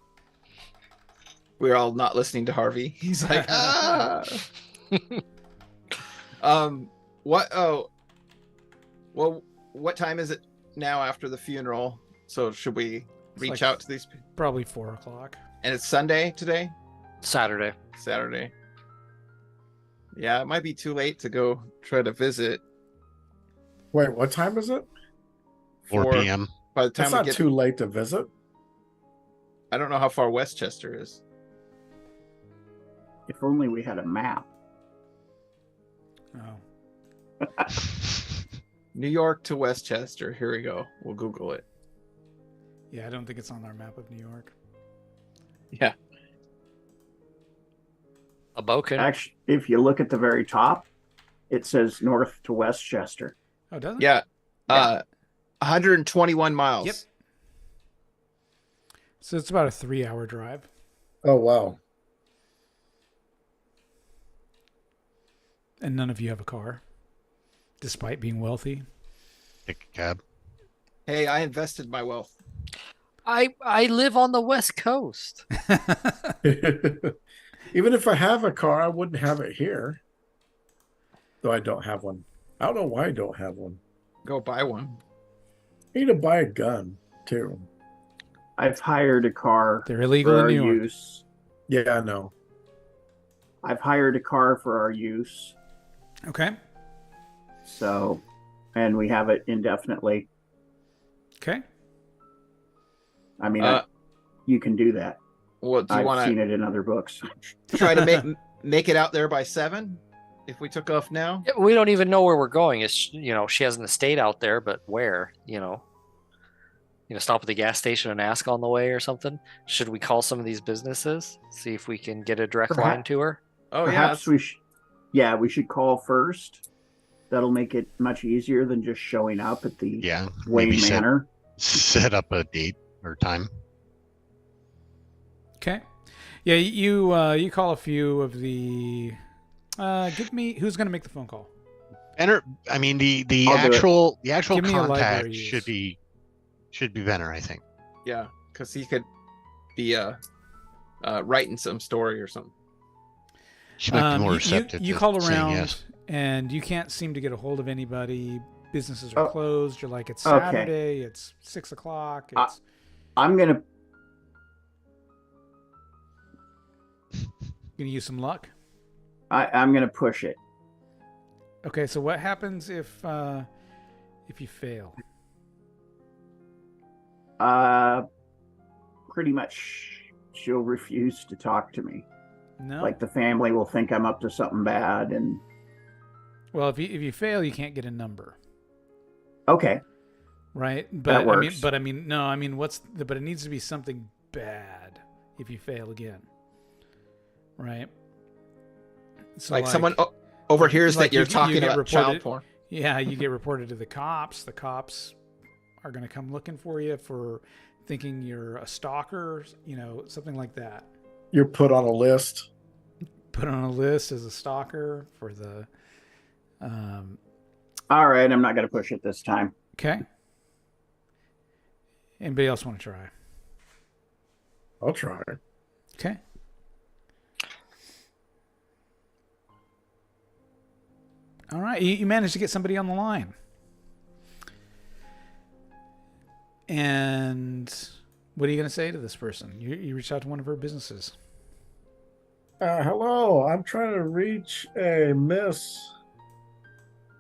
We're all not listening to Harvey. He's like, ah. What? Oh, well, what time is it now after the funeral? So should we reach like- out to these people? Probably 4 o'clock. And it's Sunday today? Saturday. Saturday. Yeah, it might be too late to go try to visit. Wait, what time is it? 4 p.m. By the time It's we not get, too late to visit. I don't know how far Westchester is. If only we had a map. Oh. New York to Westchester. Here we go. We'll Google it. Yeah, I don't think it's on our map of New York. Yeah. Aboken. Actually, if you look at the very top, it says north to Westchester. Oh, doesn't it? Yeah. Yeah. 121 miles. Yep. So it's about a 3-hour drive. Oh, wow. And none of you have a car, despite being wealthy. Take a cab. Hey, I invested my wealth. I live on the West Coast. Even if I have a car, I wouldn't have it here. Though I don't have one. I don't know why I don't have one. Go buy one. I need to buy a gun, too. I've hired a car They're illegal for in our New York. use. Yeah, I know. I've hired a car for our use. Okay. So, and we have it indefinitely. Okay. I mean, Uh, you can do that. What do you I've want seen to it in other books. try to make it out there by 7? If we took off now? We don't even know where we're going. It's she has an estate out there, but where? Stop at the gas station and ask on the way or something. Should we call some of these businesses, see if we can get a direct line to her? Oh Perhaps yeah. we should call first. That'll make it much easier than just showing up at the Yeah. Wayne Maybe Manor. set up a date or time. Okay. Yeah, you call a few of the. Give me who's going to make the phone call. Benner, I mean the I'll do it. actual Give me a library contact use. should be Benner, I think. Yeah, because he could be writing some story or something. She might be more receptive. You to call saying around yes. and you can't seem to get a hold of anybody. Businesses are Oh. closed. You're like, it's Okay. Saturday. It's 6 o'clock. Uh, It's I'm gonna gonna use some luck. I'm gonna push it. Okay, so what happens if you fail? Pretty much she'll refuse to talk to me. No. Like the family will think I'm up to something bad, and Well, if you fail, you can't get a number, okay, right? That works. But it needs to be something bad if you fail again, right? So Like someone overhears like that you're you talking get about child reported- porn. Yeah, you get reported to the cops. The cops are going to come looking for you for thinking you're a stalker, something like that. You're put on a list. Put on a list as a stalker for the. all right, I'm not gonna push it this time. Okay. Anybody else want to try? I'll try. Okay. All right, you managed to get somebody on the line. And what are you going to say to this person? You reached out to one of her businesses. Hello, I'm trying to reach a Miss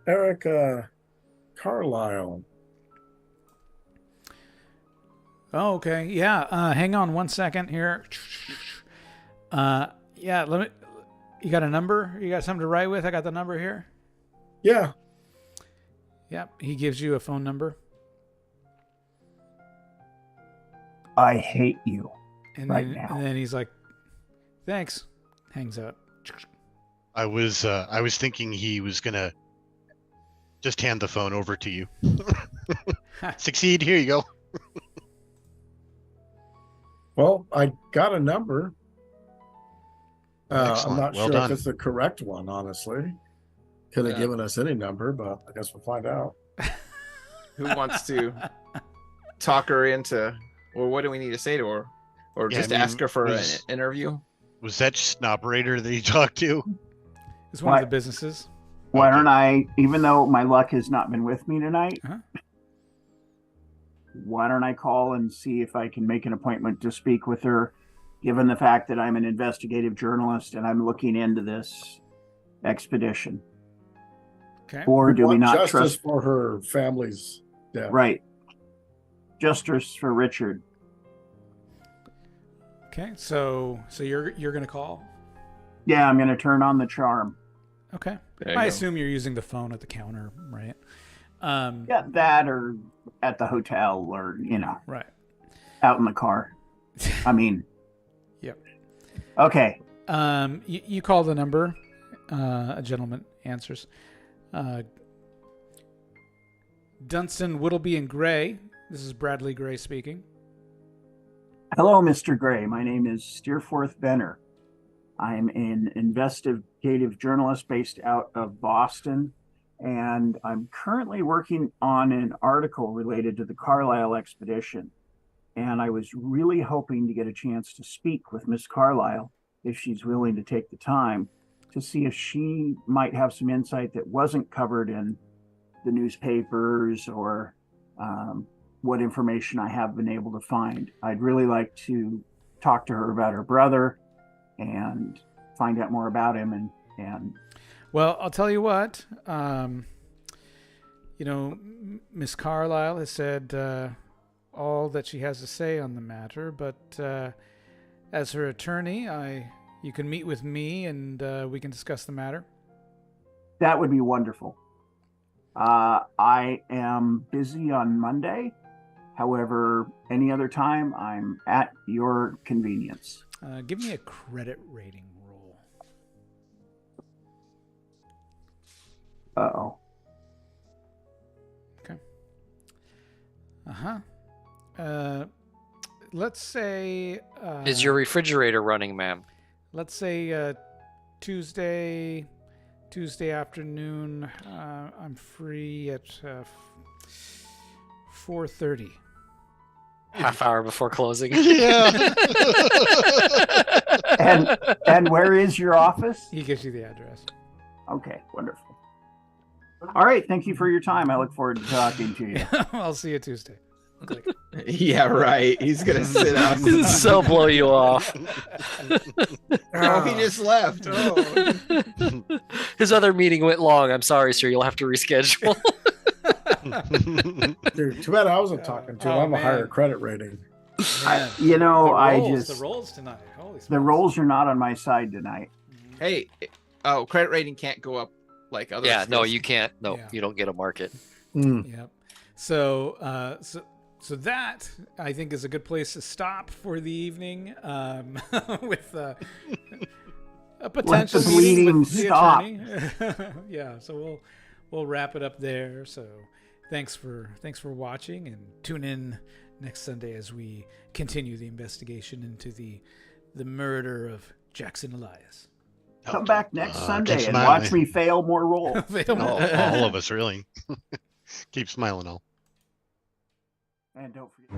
Erica Carlisle. Oh, okay. Yeah. Hang on 1 second here. Yeah. You got a number? You got something to write with? I got the number here. Yeah, Yep. He gives you a phone number. I hate you. And Right then, now. and then he's like, thanks. Hangs up. I was thinking he was gonna just hand the phone over to you. Succeed. Here you go. Well, I got a number. I'm Excellent. not Well sure done. if it's the correct one, honestly. Could have Yeah. given us any number, but I guess we'll find out. Who wants to talk her into, or what do we need to say to her? Or Yeah, just I mean, ask her for an was- interview? Was that just an operator that you talked to? It's one of the What? businesses. Why Okay. don't I, even though my luck has not been with me tonight, Uh-huh. why don't I call and see if I can make an appointment to speak with her, given the fact that I'm an investigative journalist and I'm looking into this expedition? Okay. Or do we Want not justice trust? for her family's death? Right. Justice for Richard. Okay. So you're gonna call. Yeah, I'm going to turn on the charm. Okay. There you I go. assume you're using the phone at the counter, right? Yeah, that or at the hotel or, Right. out in the car. I mean, Yep. okay. You call the number. A gentleman answers. Dunstan, Whittleby, and Gray. This is Bradley Gray speaking. Hello, Mr. Gray. My name is Steerforth Benner. I'm an investigative journalist based out of Boston, and I'm currently working on an article related to the Carlisle expedition. And I was really hoping to get a chance to speak with Miss Carlisle, if she's willing to take the time, to see if she might have some insight that wasn't covered in the newspapers or what information I have been able to find. I'd really like to talk to her about her brother and find out more about him. And Well, I'll tell you what. Miss Carlisle has said all that she has to say on the matter, but as her attorney, you can meet with me and we can discuss the matter. that would be wonderful. I am busy on Monday. However, any other time, I'm at your convenience. Give me a credit rating roll. Uh-oh. Okay. Let's say. Is your refrigerator running, ma'am? Let's say Tuesday afternoon. I'm free at 4:30. Half hour before closing. Yeah. And where is your office? He gives you the address. Okay, wonderful. All right, thank you for your time. I look forward to talking to you. I'll see you Tuesday. Click. Yeah, right. He's gonna sit out. So blow you off. Oh, he just left. Oh. His other meeting went long. I'm sorry, sir. You'll have to reschedule. Dude, too bad I wasn't talking to him. Oh, I'm a man. higher credit rating. Man, You know, the rolls tonight. Holy the smokes. rolls are not on my side tonight. Hey, oh, credit rating can't go up like other. Yeah, no, skills. you can't. No, Yeah. you don't get a market. Yep. So, so that I think is a good place to stop for the evening. With a potential the meeting bleeding with the stop. attorney. Yeah. So we'll wrap it up there. So thanks for watching, and tune in next Sunday as we continue the investigation into the murder of Jackson Elias. Come back next keep Sunday and smiling. watch me fail more rolls. all of us, really. Keep smiling, all. And don't forget.